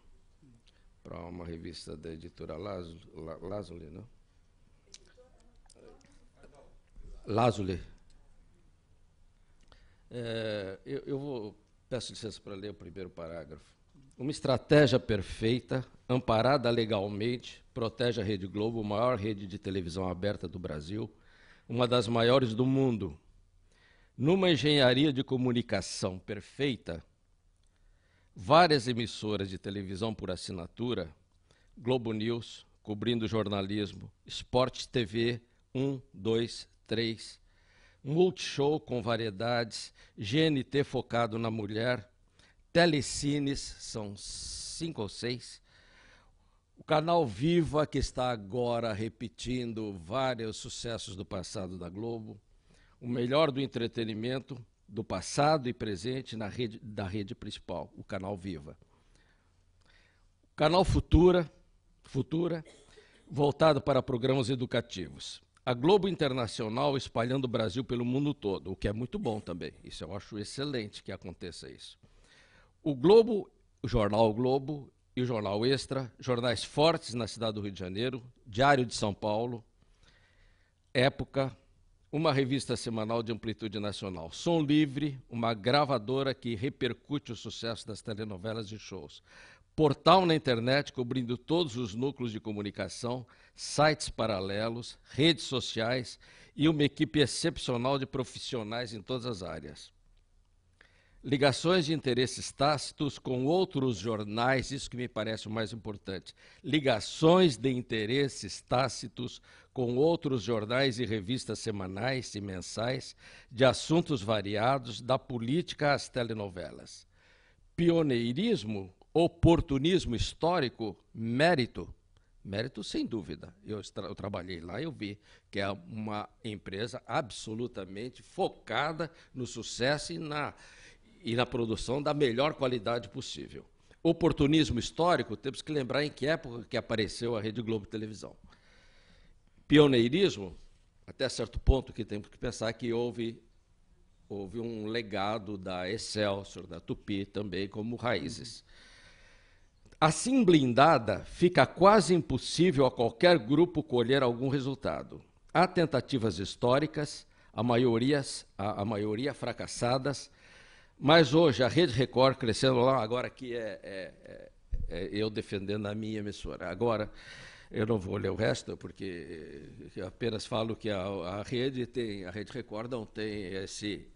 para uma revista da editora Lazuli, não? Lazuli. Peço licença para ler o primeiro parágrafo. Uma estratégia perfeita, amparada legalmente, protege a Rede Globo, a maior rede de televisão aberta do Brasil, uma das maiores do mundo. Numa engenharia de comunicação perfeita, várias emissoras de televisão por assinatura, Globo News, cobrindo jornalismo, Sport TV 1, 2, 3, Multishow com variedades, GNT focado na mulher, Telecines, são 5 ou 6, o canal Viva, que está agora repetindo vários sucessos do passado da Globo, o melhor do entretenimento do passado e presente da rede principal, o canal Viva. O canal Futura, voltado para programas educativos. A Globo Internacional espalhando o Brasil pelo mundo todo, o que é muito bom também. Isso eu acho excelente que aconteça isso. O Jornal Globo e o Jornal Extra, jornais fortes na cidade do Rio de Janeiro, Diário de São Paulo, Época, uma revista semanal de amplitude nacional. Som Livre, uma gravadora que repercute o sucesso das telenovelas e shows. Portal na internet cobrindo todos os núcleos de comunicação, sites paralelos, redes sociais e uma equipe excepcional de profissionais em todas as áreas. Ligações de interesses tácitos com outros jornais, isso que me parece o mais importante. Ligações de interesses tácitos com outros jornais e revistas semanais e mensais, de assuntos variados, da política às telenovelas. Pioneirismo, oportunismo histórico, mérito. Mérito, sem dúvida. Eu trabalhei lá e eu vi que é uma empresa absolutamente focada no sucesso e na produção da melhor qualidade possível. Oportunismo histórico, temos que lembrar em que época que apareceu a Rede Globo Televisão. Pioneirismo, até certo ponto que temos que pensar que houve um legado da Excelsior, da Tupi também, como raízes. Assim blindada, fica quase impossível a qualquer grupo colher algum resultado. Há tentativas históricas, a maioria fracassadas, mas hoje a Rede Record crescendo lá, agora aqui eu defendendo a minha emissora. Agora, eu não vou ler o resto, porque eu apenas falo que a Rede Record não tem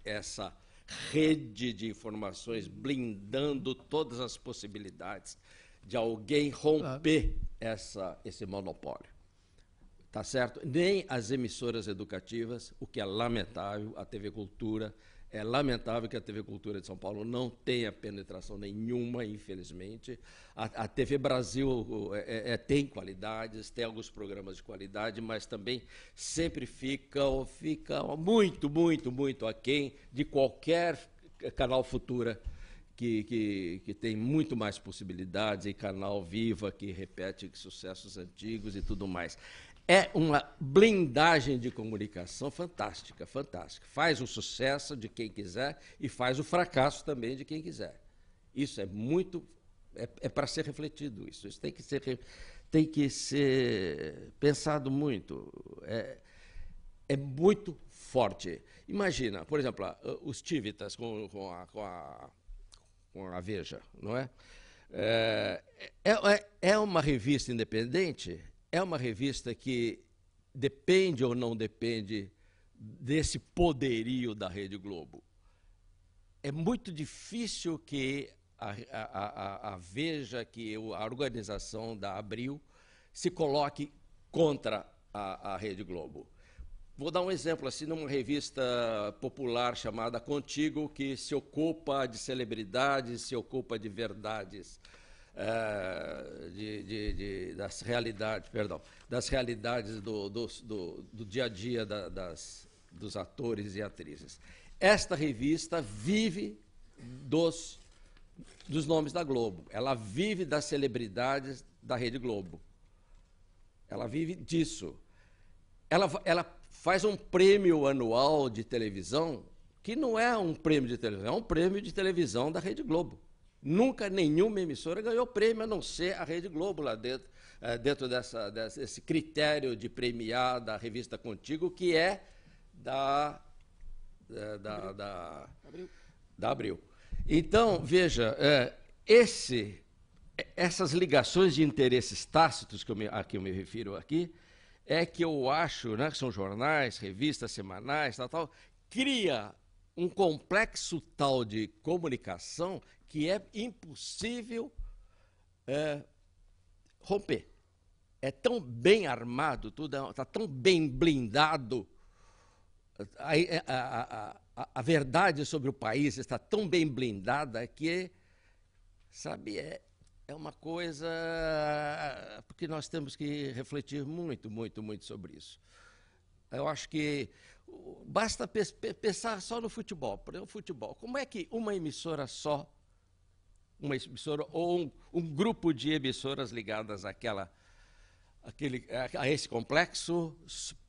essa rede de informações blindando todas as possibilidades de alguém romper esse monopólio. Tá certo? Nem as emissoras educativas, o que é lamentável, a TV Cultura, é lamentável que a TV Cultura de São Paulo não tenha penetração nenhuma, infelizmente. A TV Brasil tem qualidades, tem alguns programas de qualidade, mas também sempre fica muito, muito, muito aquém de qualquer canal Futura, que tem muito mais possibilidades, e canal Viva, que repete sucessos antigos e tudo mais. É uma blindagem de comunicação fantástica, fantástica. Faz o sucesso de quem quiser e faz o fracasso também de quem quiser. Isso é muito... É para ser refletido isso. Isso tem que ser pensado muito. É muito forte. Imagina, por exemplo, os Tívitas com a Veja, não é? É uma revista independente. É uma revista que depende ou não depende desse poderio da Rede Globo. É muito difícil que a Veja, que a organização da Abril, se coloque contra a Rede Globo. Vou dar um exemplo, assim, numa revista popular chamada Contigo, que se ocupa de celebridades, se ocupa de verdades, das realidades do dia a dia dos atores e atrizes. Esta revista vive dos nomes da Globo, ela vive das celebridades da Rede Globo, ela vive disso. Ela faz um prêmio anual de televisão, que não é um prêmio de televisão, é um prêmio de televisão da Rede Globo. Nunca nenhuma emissora ganhou prêmio, a não ser a Rede Globo lá dentro desse critério de premiar da revista Contigo, que é da Abril. Então, veja, essas ligações de interesses tácitos a que eu me refiro aqui, é que eu acho, né, que são jornais, revistas semanais, tal, cria um complexo tal de comunicação que é impossível romper. É tão bem armado, tudo está tão bem blindado, a verdade sobre o país está tão bem blindada que, sabe, é uma coisa... Porque nós temos que refletir muito, muito, muito sobre isso. Eu acho que basta pensar só no futebol. Por exemplo, futebol. Como é que uma emissora ou um grupo de emissoras ligadas a esse complexo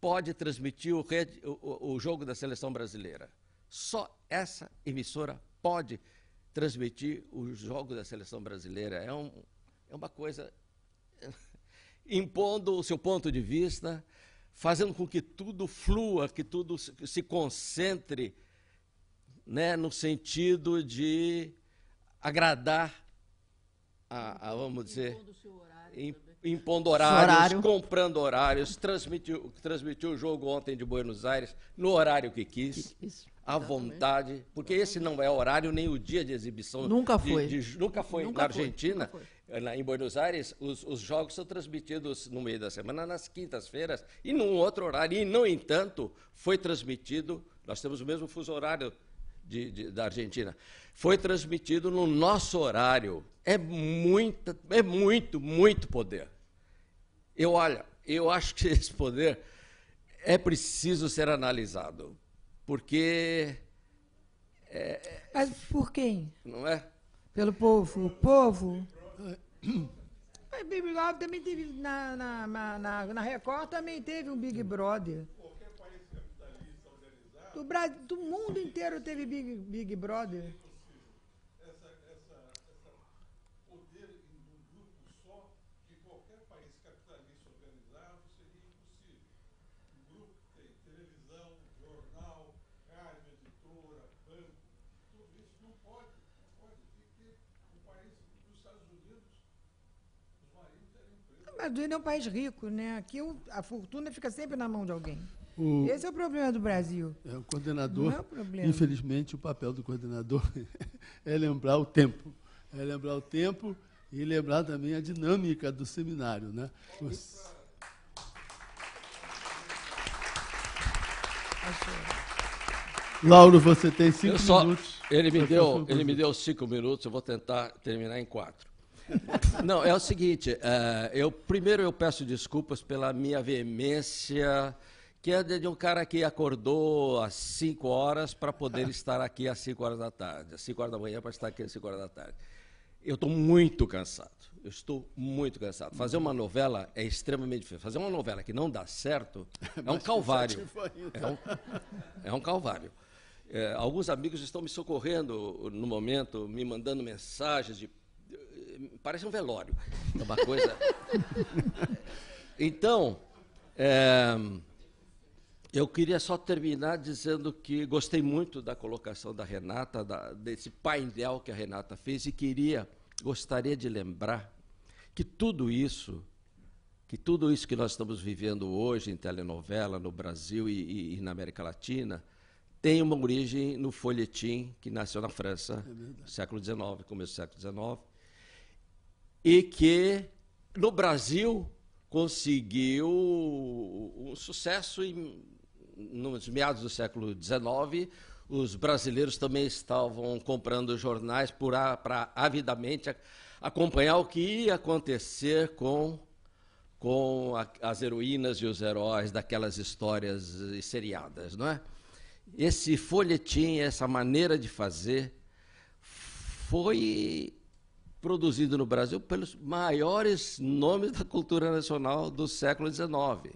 pode transmitir o jogo da seleção brasileira? Só essa emissora pode transmitir o jogo da seleção brasileira. É uma coisa impondo o seu ponto de vista, fazendo com que tudo flua, que tudo se concentre, né, no sentido de agradar vamos dizer, impondo horários, comprando horários, transmitiu o jogo ontem de Buenos Aires no horário que quis, à vontade, porque esse não é horário nem o dia de exibição. Nunca foi. Nunca foi. Na Argentina, em Buenos Aires, os jogos são transmitidos no meio da semana, nas quintas-feiras, e num outro horário. E, no entanto, foi transmitido, nós temos o mesmo fuso horário da Argentina, foi transmitido no nosso horário. É muito, muito poder. Eu acho que esse poder é preciso ser analisado, porque... Mas por quem? Não é? Pelo povo. O povo... Mas Big Brother também teve, na Record também teve um Big Brother. Do mundo inteiro teve Big Brother. televisão, jornal, rádio, editora, banco, tudo isso não pode. Porque um país dos Estados Unidos, os maridos teriam preso. Mas o Brasil é um país rico, né? Aqui a fortuna fica sempre na mão de alguém. Esse é o problema do Brasil. O coordenador, Não é o problema. infelizmente, o papel do coordenador é lembrar o tempo. É lembrar o tempo e lembrar também a dinâmica do seminário, né? Lauro, você tem 5 minutos. Ele me deu 5 minutos, eu vou tentar terminar em 4. Não, é o seguinte, primeiro eu peço desculpas pela minha veemência, que é de um cara que acordou às 5 horas para poder estar aqui às 5 horas da tarde, às 5 horas da manhã para estar aqui às 5 horas da tarde. Eu estou muito cansado, Fazer uma novela é extremamente difícil. Fazer uma novela que não dá certo é um calvário. É um calvário. Alguns amigos estão me socorrendo no momento, me mandando mensagens parece um velório. É uma coisa. Então, eu queria só terminar dizendo que gostei muito da colocação da Renata, desse painel que a Renata fez, e gostaria de lembrar que tudo isso que nós estamos vivendo hoje em telenovela, no Brasil e na América Latina, tem uma origem no folhetim que nasceu na França, no século XIX, começo do século XIX, e que, no Brasil, conseguiu um sucesso nos meados do século XIX. Os brasileiros também estavam comprando jornais para avidamente acompanhar o que ia acontecer com as heroínas e os heróis daquelas histórias seriadas, não é? Esse folhetim, essa maneira de fazer, foi produzido no Brasil pelos maiores nomes da cultura nacional do século XIX.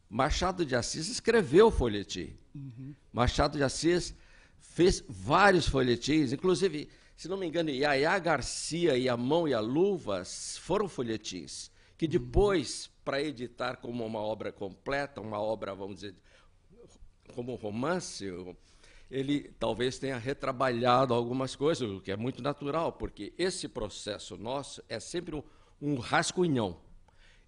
Machado de Assis escreveu o folhetim. Machado de Assis fez vários folhetins, inclusive, se não me engano, Yaya Garcia e A Mão e a Luva foram folhetins, que depois, para editar como uma obra completa, uma obra, vamos dizer, como um romance, ele talvez tenha retrabalhado algumas coisas, o que é muito natural, porque esse processo nosso é sempre um rascunhão.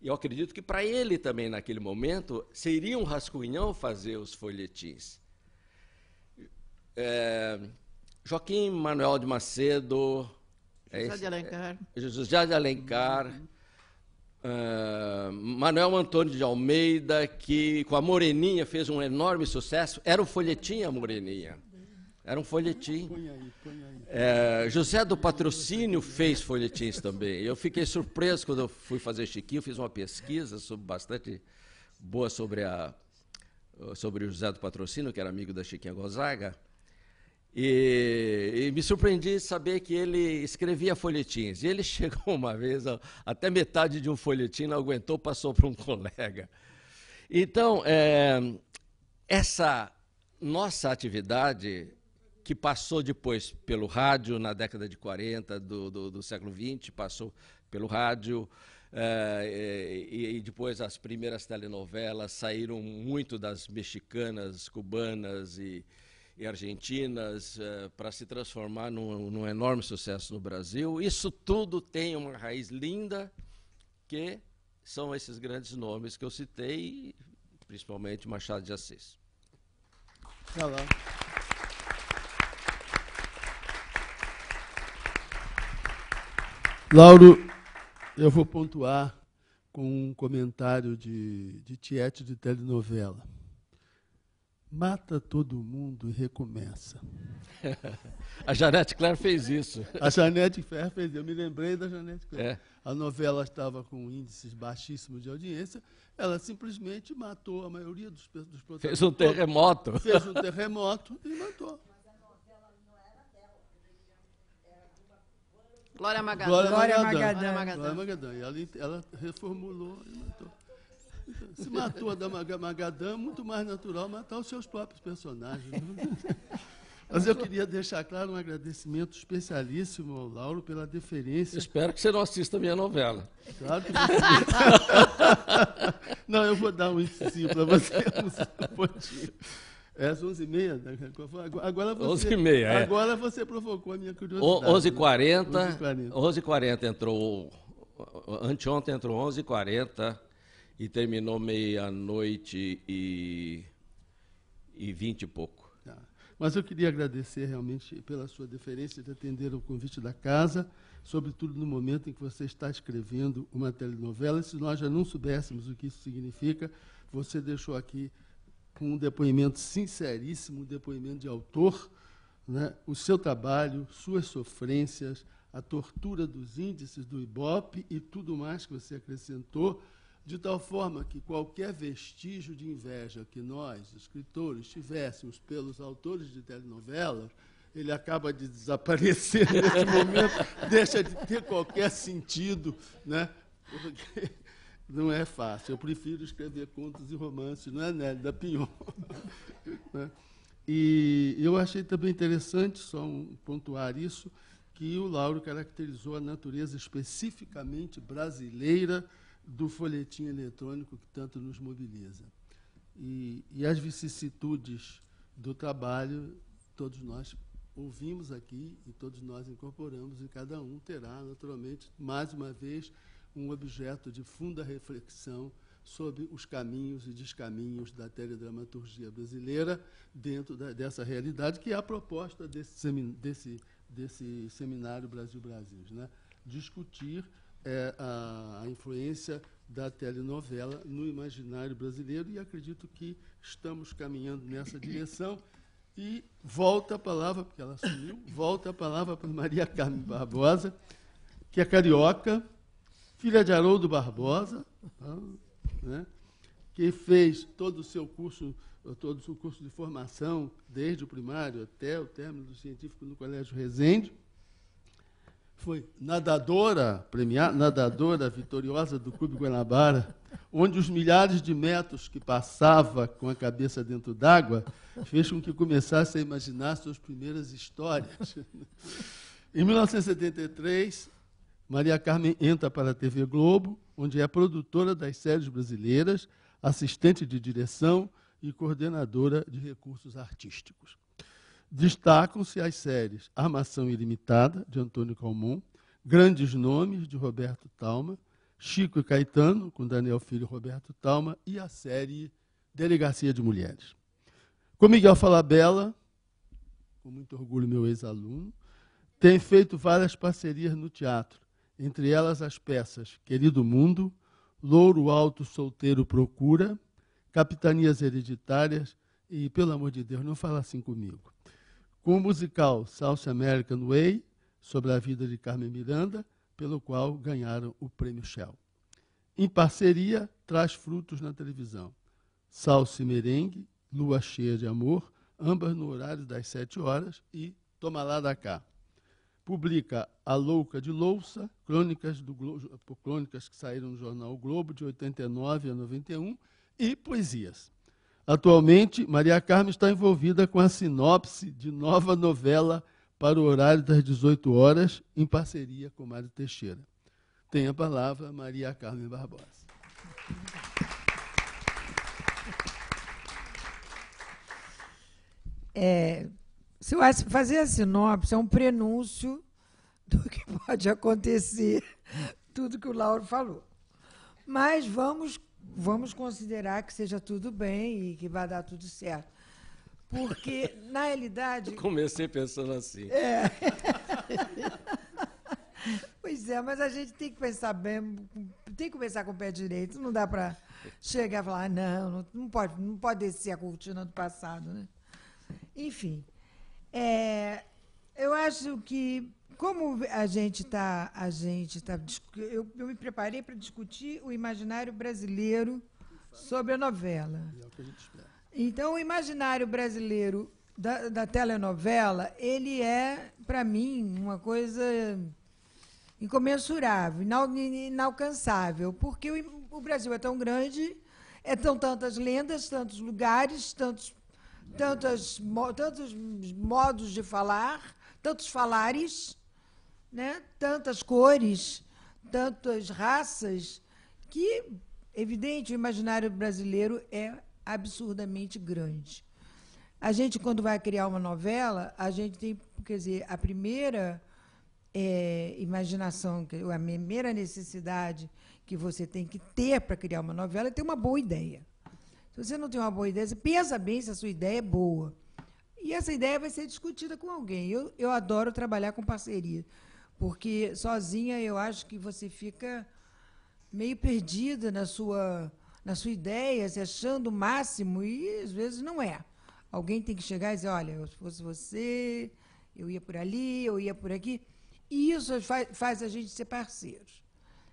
E eu acredito que para ele também, naquele momento, seria um rascunhão fazer os folhetins. Joaquim Manuel de Macedo, José de Alencar, Manuel Antônio de Almeida, que com a Moreninha fez um enorme sucesso. Era um folhetim a Moreninha. Era um folhetim. José do Patrocínio fez folhetins também. Eu fiquei surpreso quando eu fui fazer Chiquinho, fiz uma pesquisa bastante boa sobre o José do Patrocínio, que era amigo da Chiquinha Gonzaga, e me surpreendi de saber que ele escrevia folhetins. E ele chegou uma vez, até metade de um folhetim, não aguentou, passou para um colega. Então, essa nossa atividade, que passou depois pelo rádio, na década de 40 do século XX, passou pelo rádio, e depois as primeiras telenovelas saíram muito das mexicanas, cubanas e argentinas, para se transformar num enorme sucesso no Brasil. Isso tudo tem uma raiz linda, que são esses grandes nomes que eu citei, principalmente Machado de Assis. Olá. Lauro, eu vou pontuar com um comentário de Tiete de telenovela. Mata todo mundo e recomeça. A Janete Claire fez isso. A Janete Claire fez, eu me lembrei da Janete Claire. A novela estava com índices baixíssimos de audiência, ela simplesmente matou a maioria dos protagonistas. Fez um terremoto. Fez um terremoto e matou. Glória Magadã. Glória Magadã. E ela reformulou e matou. Se matou a da Magadã, é muito mais natural matar os seus próprios personagens. Mas eu queria deixar claro um agradecimento especialíssimo ao Lauro pela deferência. Espero que você não assista a minha novela. Claro que Não, eu vou dar um inciso para você, um pontinho. É às 11h30? Agora você, 11h30, é. Agora você provocou a minha curiosidade. 11h40. 11h40 entrou. Anteontem entrou 11h40 e terminou meia-noite e 20 e pouco. Tá. Mas eu queria agradecer realmente pela sua deferência de atender ao convite da casa, sobretudo no momento em que você está escrevendo uma telenovela. Se nós já não soubéssemos o que isso significa, você deixou aqui com um depoimento sinceríssimo, um depoimento de autor, né, o seu trabalho, suas sofrências, a tortura dos índices do Ibope e tudo mais que você acrescentou, de tal forma que qualquer vestígio de inveja que nós, escritores, tivéssemos pelos autores de telenovelas, ele acaba de desaparecer nesse momento, deixa de ter qualquer sentido, né? Porque não é fácil. Eu prefiro escrever contos e romances, não é, Nélida Pinhon? Né? E eu achei também interessante, só pontuar isso, que o Lauro caracterizou a natureza especificamente brasileira do folhetim eletrônico que tanto nos mobiliza. E as vicissitudes do trabalho, todos nós ouvimos aqui e todos nós incorporamos, e cada um terá, naturalmente, mais uma vez, um objeto de funda reflexão sobre os caminhos e descaminhos da teledramaturgia brasileira dentro dessa realidade, que é a proposta desse seminário Brasil-Brasil, né? Discutir a influência da telenovela no imaginário brasileiro, e acredito que estamos caminhando nessa direção. E volta a palavra, porque ela sumiu, volta a palavra para Maria Carmen Barbosa, que é carioca, filha de Haroldo Barbosa, né, que fez todo o seu curso, todo o seu curso de formação, desde o primário até o término do científico no Colégio Resende. Foi nadadora, premiada, nadadora vitoriosa do Clube Guanabara, onde os milhares de metros que passava com a cabeça dentro d'água fez com que começasse a imaginar suas primeiras histórias. Em 1973, Maria Carmen entra para a TV Globo, onde é produtora das séries brasileiras, assistente de direção e coordenadora de recursos artísticos. Destacam-se as séries Armação Ilimitada, de Antônio Calmon, Grandes Nomes, de Roberto Talma, Chico e Caetano, com Daniel Filho e Roberto Talma, e a série Delegacia de Mulheres. Com Miguel Falabella, com muito orgulho meu ex-aluno, tem feito várias parcerias no teatro, entre elas as peças Querido Mundo, Louro Alto Solteiro Procura, Capitanias Hereditárias e, pelo amor de Deus, não fala assim comigo, com o musical South American Way, sobre a vida de Carmen Miranda, pelo qual ganharam o Prêmio Shell. Em parceria, traz frutos na televisão. Salsa e Merengue, Lua Cheia de Amor, ambas no horário das 7 horas, e Toma Lá da Cá. Publica A Louca de Louça, crônicas que saíram no jornal O Globo, de 89 a 91, e poesias. Atualmente, Maria Carmen está envolvida com a sinopse de nova novela para o horário das 18 horas, em parceria com Mário Teixeira. Tem a palavra Maria Carmen Barbosa. Se eu acho que fazer a sinopse é um prenúncio do que pode acontecer, tudo que o Lauro falou. Mas vamos considerar que seja tudo bem e que vai dar tudo certo. Porque, na realidade... Eu comecei pensando assim. Pois é, mas a gente tem que pensar bem, tem que começar com o pé direito. Não dá para chegar e falar, não pode descer a cortina do passado, né? Enfim, eu acho que, como eu me preparei para discutir o imaginário brasileiro sobre a novela. É o que a gente espera. Então, o imaginário brasileiro da telenovela, ele é, para mim, uma coisa incomensurável, inalcançável, porque o Brasil é tão grande, são tantas lendas, tantos lugares, tantos modos de falar, tantos falares, né? Tantas cores, tantas raças, que evidente, o imaginário brasileiro é absurdamente grande. A gente, quando vai criar uma novela, a gente tem, quer dizer, a primeira imaginação, a primeira necessidade que você tem que ter para criar uma novela é ter uma boa ideia. Se você não tem uma boa ideia, você pensa bem se a sua ideia é boa. E essa ideia vai ser discutida com alguém. Eu adoro trabalhar com parceria, porque sozinha eu acho que você fica meio perdida na sua ideia, se achando o máximo, e às vezes não é. Alguém tem que chegar e dizer, olha, se fosse você, eu ia por ali, eu ia por aqui. E isso faz a gente ser parceiros.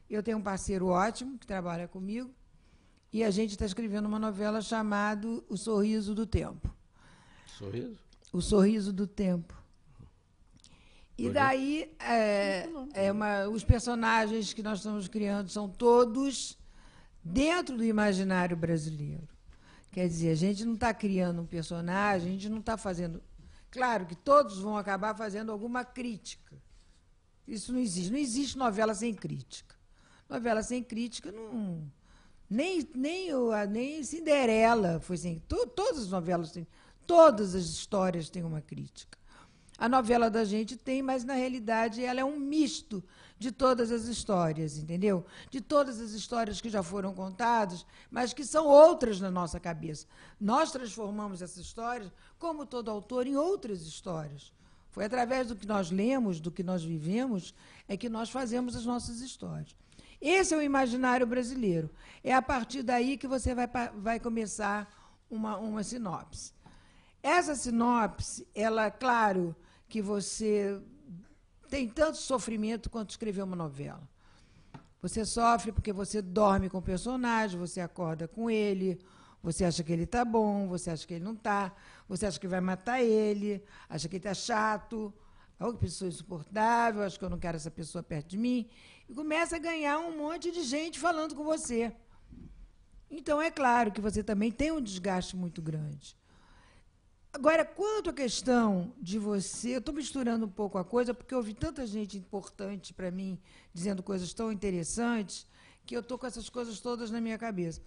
Eu tenho um parceiro ótimo, que trabalha comigo, e a gente está escrevendo uma novela chamada O Sorriso do Tempo. Sorriso? O Sorriso do Tempo. E daí, os personagens que nós estamos criando são todos dentro do imaginário brasileiro. Quer dizer, a gente não está criando um personagem, a gente não está fazendo... Claro que todos vão acabar fazendo alguma crítica. Isso não existe. Não existe novela sem crítica. Novela sem crítica não... Nem Cinderela foi sem... Todas as novelas têm... Todas as histórias têm uma crítica. A novela da gente tem, mas, na realidade, ela é um misto de todas as histórias, entendeu? De todas as histórias que já foram contadas, mas que são outras na nossa cabeça. Nós transformamos essas histórias, como todo autor, em outras histórias. Foi através do que nós lemos, do que nós vivemos, é que nós fazemos as nossas histórias. Esse é o imaginário brasileiro. É a partir daí que você vai começar uma sinopse. Essa sinopse, ela, claro, que você tem tanto sofrimento quanto escrever uma novela. Você sofre porque você dorme com o personagem, você acorda com ele, você acha que ele está bom, você acha que ele não está, você acha que vai matar ele, acha que ele está chato, oh, que pessoa insuportável, acho que eu não quero essa pessoa perto de mim, e começa a ganhar um monte de gente falando com você. Então, é claro que você também tem um desgaste muito grande. Agora, quanto à questão de você... Eu estou misturando um pouco a coisa, porque eu ouvi tanta gente importante para mim, dizendo coisas tão interessantes, que eu estou com essas coisas todas na minha cabeça.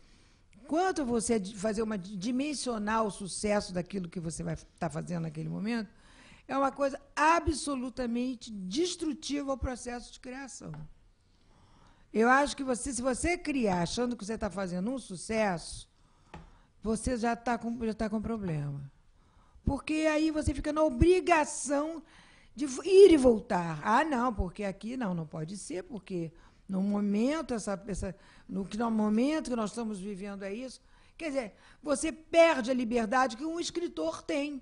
Quanto a você fazer dimensionar o sucesso daquilo que você vai estar fazendo naquele momento, é uma coisa absolutamente destrutiva ao processo de criação. Eu acho que se você criar achando que você está fazendo um sucesso, você já está com problema. Porque aí você fica na obrigação de ir e voltar. Ah, não, porque aqui não pode ser, porque no momento, no momento que nós estamos vivendo é isso. Quer dizer, você perde a liberdade que um escritor tem.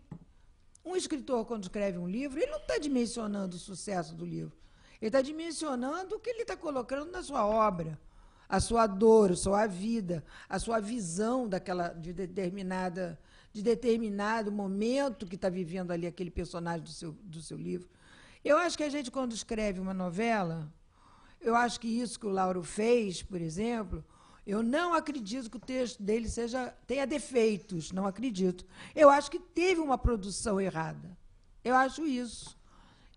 Um escritor, quando escreve um livro, ele não está dimensionando o sucesso do livro. Ele está dimensionando o que ele está colocando na sua obra. A sua dor, a sua vida, a sua visão de determinado momento que está vivendo ali aquele personagem do seu livro. Eu acho que a gente, quando escreve uma novela, eu acho que isso que o Lauro fez, por exemplo, eu não acredito que o texto dele tenha defeitos, não acredito. Eu acho que teve uma produção errada. Eu acho isso.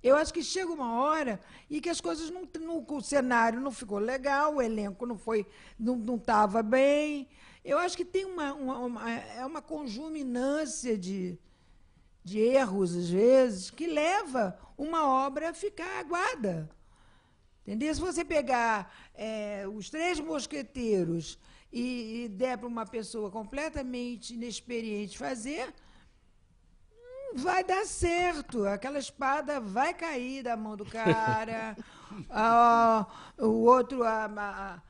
Eu acho que chega uma hora e que as coisas o cenário não ficou legal, o elenco não estava bem. Eu acho que tem uma conjuminância de erros, às vezes, que leva uma obra a ficar aguada. Entendeu? Se você pegar Os Três Mosqueteiros e der para uma pessoa completamente inexperiente fazer, vai dar certo. Aquela espada vai cair da mão do cara. O outro, a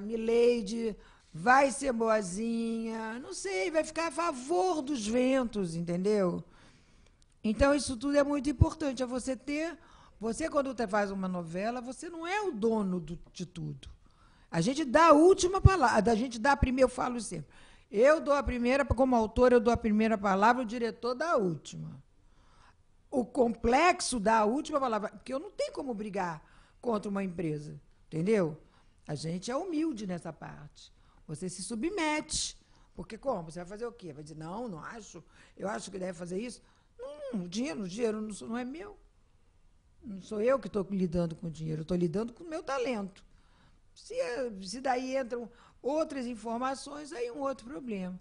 Milady, vai ser boazinha. Não sei, vai ficar a favor dos ventos, entendeu? Então, isso tudo é muito importante. Você, quando você faz uma novela, você não é o dono de tudo. A gente dá a última palavra. A gente dá a primeira, eu falo sempre. Eu dou a primeira, como autor, eu dou a primeira palavra, o diretor dá a última. O complexo dá a última palavra, porque eu não tenho como brigar contra uma empresa, entendeu? A gente é humilde nessa parte. Você se submete. Porque como? Você vai fazer o quê? Vai dizer, não acho, eu acho que deve fazer isso. Não, o dinheiro não é meu. Não sou eu que estou lidando com o dinheiro, eu estou lidando com o meu talento. Se daí entra outras informações, aí é um outro problema.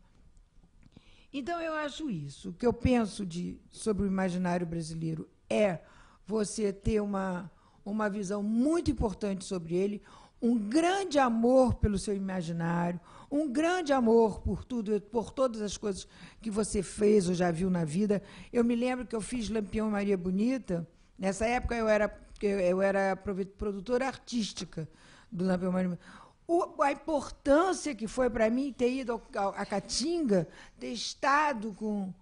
Então, eu acho isso. O que eu penso sobre o imaginário brasileiro é você ter uma visão muito importante sobre ele, um grande amor pelo seu imaginário, um grande amor por tudo, por todas as coisas que você fez ou já viu na vida. Eu me lembro que eu fiz Lampião e Maria Bonita. Nessa época, eu era produtora artística do Lampião e Maria Bonita. A importância que foi para mim ter ido à Caatinga, ter estado com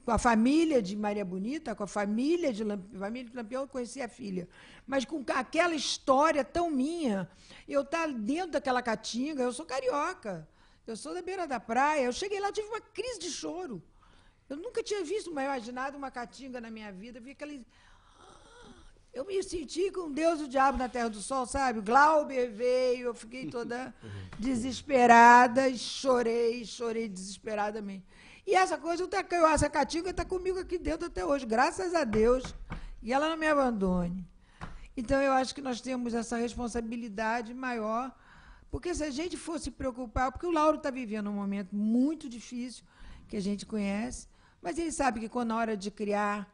a família de Maria Bonita, com a família de Lampião, eu conheci a filha, mas com aquela história tão minha, eu estar dentro daquela Caatinga, eu sou carioca, eu sou da beira da praia, eu cheguei lá, tive uma crise de choro. Eu nunca tinha visto, imaginado uma Caatinga na minha vida, vi aquele... Eu me senti com Deus e o diabo na Terra do Sol, sabe? O Glauber veio, eu fiquei toda desesperada, e chorei desesperadamente. E essa coisa, essa Caatinga está comigo aqui dentro até hoje, graças a Deus, e ela não me abandone. Então, eu acho que nós temos essa responsabilidade maior, porque se a gente fosse preocupar, porque o Lauro está vivendo um momento muito difícil, que a gente conhece, mas ele sabe que quando na hora de criar,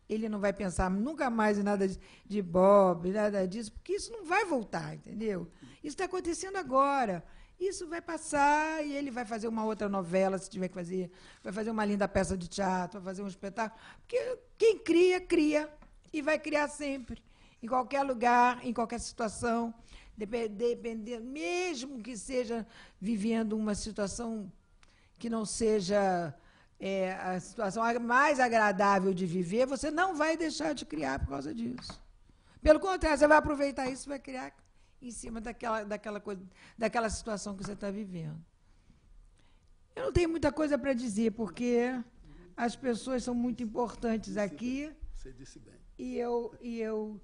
ele não vai pensar nunca mais em nada de Bob, nada disso, porque isso não vai voltar, entendeu? Isso está acontecendo agora. Isso vai passar e ele vai fazer uma outra novela, se tiver que fazer, vai fazer uma linda peça de teatro, vai fazer um espetáculo. Porque quem cria, cria. E vai criar sempre, em qualquer lugar, em qualquer situação, dependendo, mesmo que seja vivendo uma situação que não seja... a situação mais agradável de viver, você não vai deixar de criar por causa disso. Pelo contrário, você vai aproveitar isso e vai criar em cima daquela situação que você está vivendo. Eu não tenho muita coisa para dizer, porque as pessoas são muito importantes aqui. Você disse bem. E eu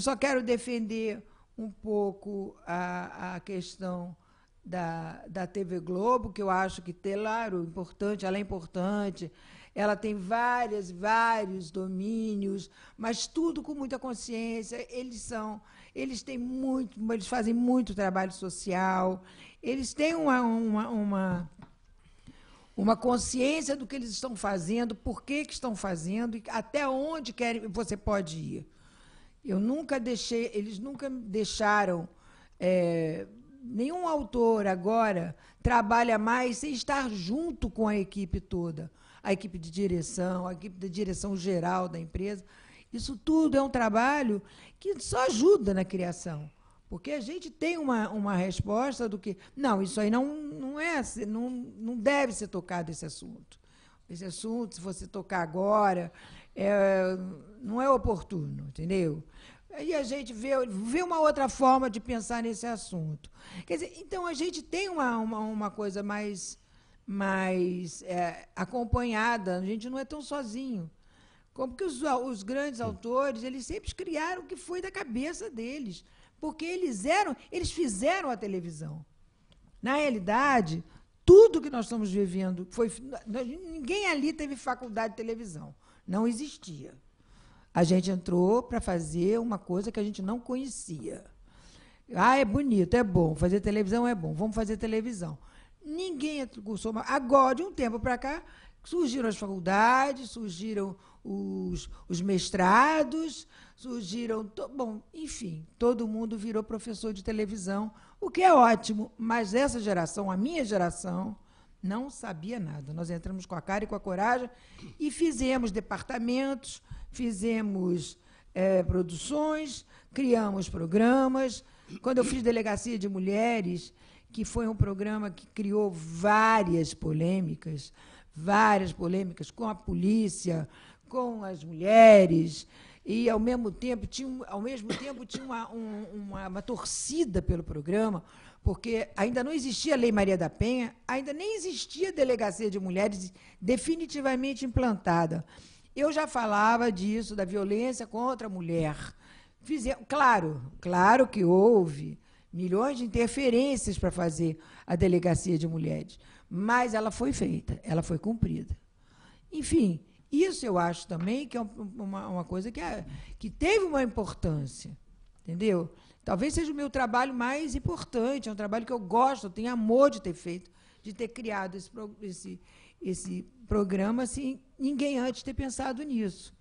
só quero defender um pouco a questão da TV Globo, que eu acho que, claro, importante, ela é importante, ela tem vários domínios, mas tudo com muita consciência. Eles fazem muito trabalho social, eles têm uma consciência do que eles estão fazendo, por que estão fazendo e até onde você pode ir. Eles nunca deixaram... nenhum autor agora trabalha mais sem estar junto com a equipe toda, a equipe de direção, a equipe de direção geral da empresa. Isso tudo é um trabalho que só ajuda na criação, porque a gente tem uma resposta do que... Não, isso aí não deve ser tocado, esse assunto. Esse assunto, se você tocar agora, não é oportuno, entendeu? Aí a gente vê uma outra forma de pensar nesse assunto. Quer dizer, então, a gente tem uma coisa mais acompanhada, a gente não é tão sozinho. Como que os grandes autores, eles sempre criaram o que foi da cabeça deles, porque eles fizeram a televisão. Na realidade, tudo que nós estamos vivendo, ninguém ali teve faculdade de televisão, não existia. A gente entrou para fazer uma coisa que a gente não conhecia. É bonito, é bom, fazer televisão é bom, vamos fazer televisão. Ninguém cursou. Agora, de um tempo para cá, surgiram as faculdades, surgiram os mestrados, surgiram... Bom, enfim, todo mundo virou professor de televisão, o que é ótimo, mas essa geração, a minha geração, não sabia nada. Nós entramos com a cara e com a coragem e fizemos departamentos, fizemos produções, criamos programas. Quando eu fiz Delegacia de Mulheres, que foi um programa que criou várias polêmicas com a polícia, com as mulheres, e, ao mesmo tempo, tinha uma torcida pelo programa, porque ainda não existia a Lei Maria da Penha, ainda nem existia a Delegacia de Mulheres definitivamente implantada. Eu já falava disso, da violência contra a mulher. Claro que houve milhões de interferências para fazer a Delegacia de Mulheres, mas ela foi feita, ela foi cumprida. Enfim, isso eu acho também que é uma coisa que teve uma importância, entendeu? Talvez seja o meu trabalho mais importante, é um trabalho que eu gosto, eu tenho amor de ter feito, de ter criado esse programa, sem ninguém antes ter pensado nisso.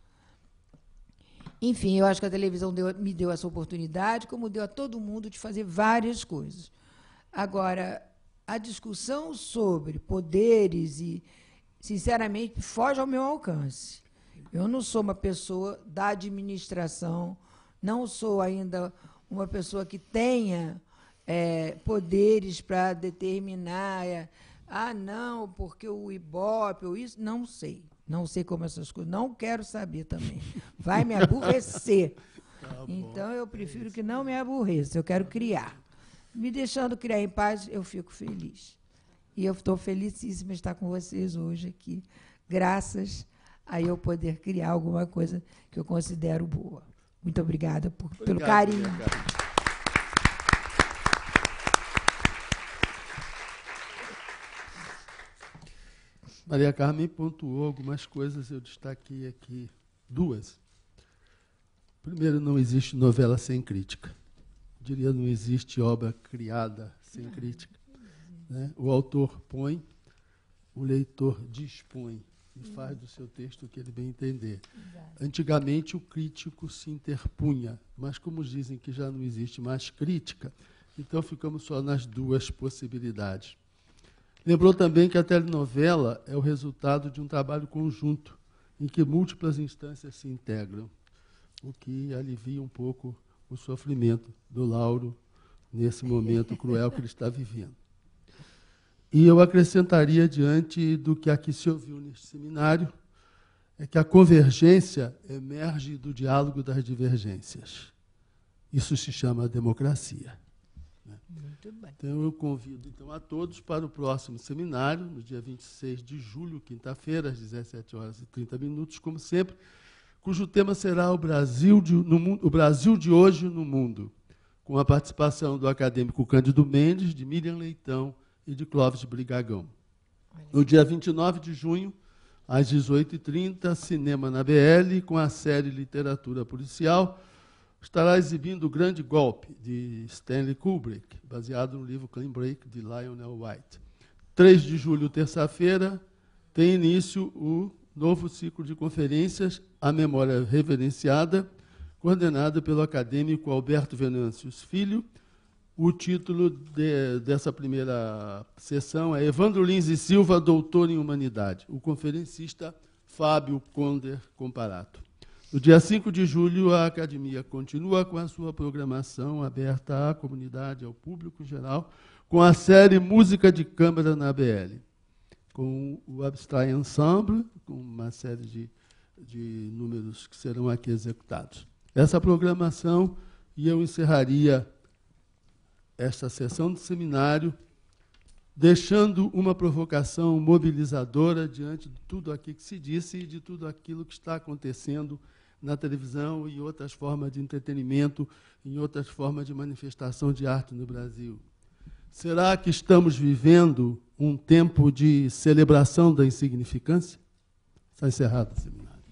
Enfim, eu acho que a televisão me deu essa oportunidade, como deu a todo mundo, de fazer várias coisas. Agora, a discussão sobre poderes, sinceramente, foge ao meu alcance. Eu não sou uma pessoa da administração, não sou ainda uma pessoa que tenha poderes para determinar, não, porque o Ibope, ou isso, não sei. Não sei como essas coisas, não quero saber também. Vai me aborrecer. Tá então, eu prefiro que não me aborreça, eu quero criar. Me deixando criar em paz, eu fico feliz. E eu estou felicíssima de estar com vocês hoje aqui, graças a eu poder criar alguma coisa que eu considero boa. Muito obrigada pelo carinho. Maria Carmen pontuou algumas coisas, eu destaquei aqui duas. Primeiro, não existe novela sem crítica. Eu diria, não existe obra criada sem crítica. Né? O autor põe, o leitor dispõe e faz do seu texto o que ele bem entender. Antigamente, o crítico se interpunha, mas como dizem que já não existe mais crítica, então ficamos só nas duas possibilidades. Lembrou também que a telenovela é o resultado de um trabalho conjunto, em que múltiplas instâncias se integram, o que alivia um pouco o sofrimento do Lauro nesse momento cruel que ele está vivendo. E eu acrescentaria, diante do que aqui se ouviu neste seminário, é que a convergência emerge do diálogo das divergências. Isso se chama democracia. Muito bem. Então, eu convido a todos para o próximo seminário, no dia 26 de julho, quinta-feira, às 17h30, como sempre, cujo tema será o Brasil de hoje no mundo, com a participação do acadêmico Cândido Mendes, de Miriam Leitão e de Clóvis Brigagão. No dia 29 de junho, às 18h30, Cinema na BL, com a série Literatura Policial, estará exibindo O Grande Golpe, de Stanley Kubrick, baseado no livro Clean Break, de Lionel White. 3 de julho, terça-feira, tem início o novo ciclo de conferências, A Memória Reverenciada, coordenado pelo acadêmico Alberto Venâncios Filho. O título dessa primeira sessão é Evandro Lins e Silva, doutor em Humanidade. O conferencista Fábio Conder Comparato. No dia 5 de julho, a Academia continua com a sua programação aberta à comunidade, ao público em geral, com a série Música de Câmara na BL, com o Abstract Ensemble, com uma série de números que serão aqui executados. Essa programação, e eu encerraria esta sessão do seminário, deixando uma provocação mobilizadora diante de tudo aquilo que se disse e de tudo aquilo que está acontecendo na televisão e outras formas de entretenimento, em outras formas de manifestação de arte no Brasil. Será que estamos vivendo um tempo de celebração da insignificância? Está encerrado o seminário.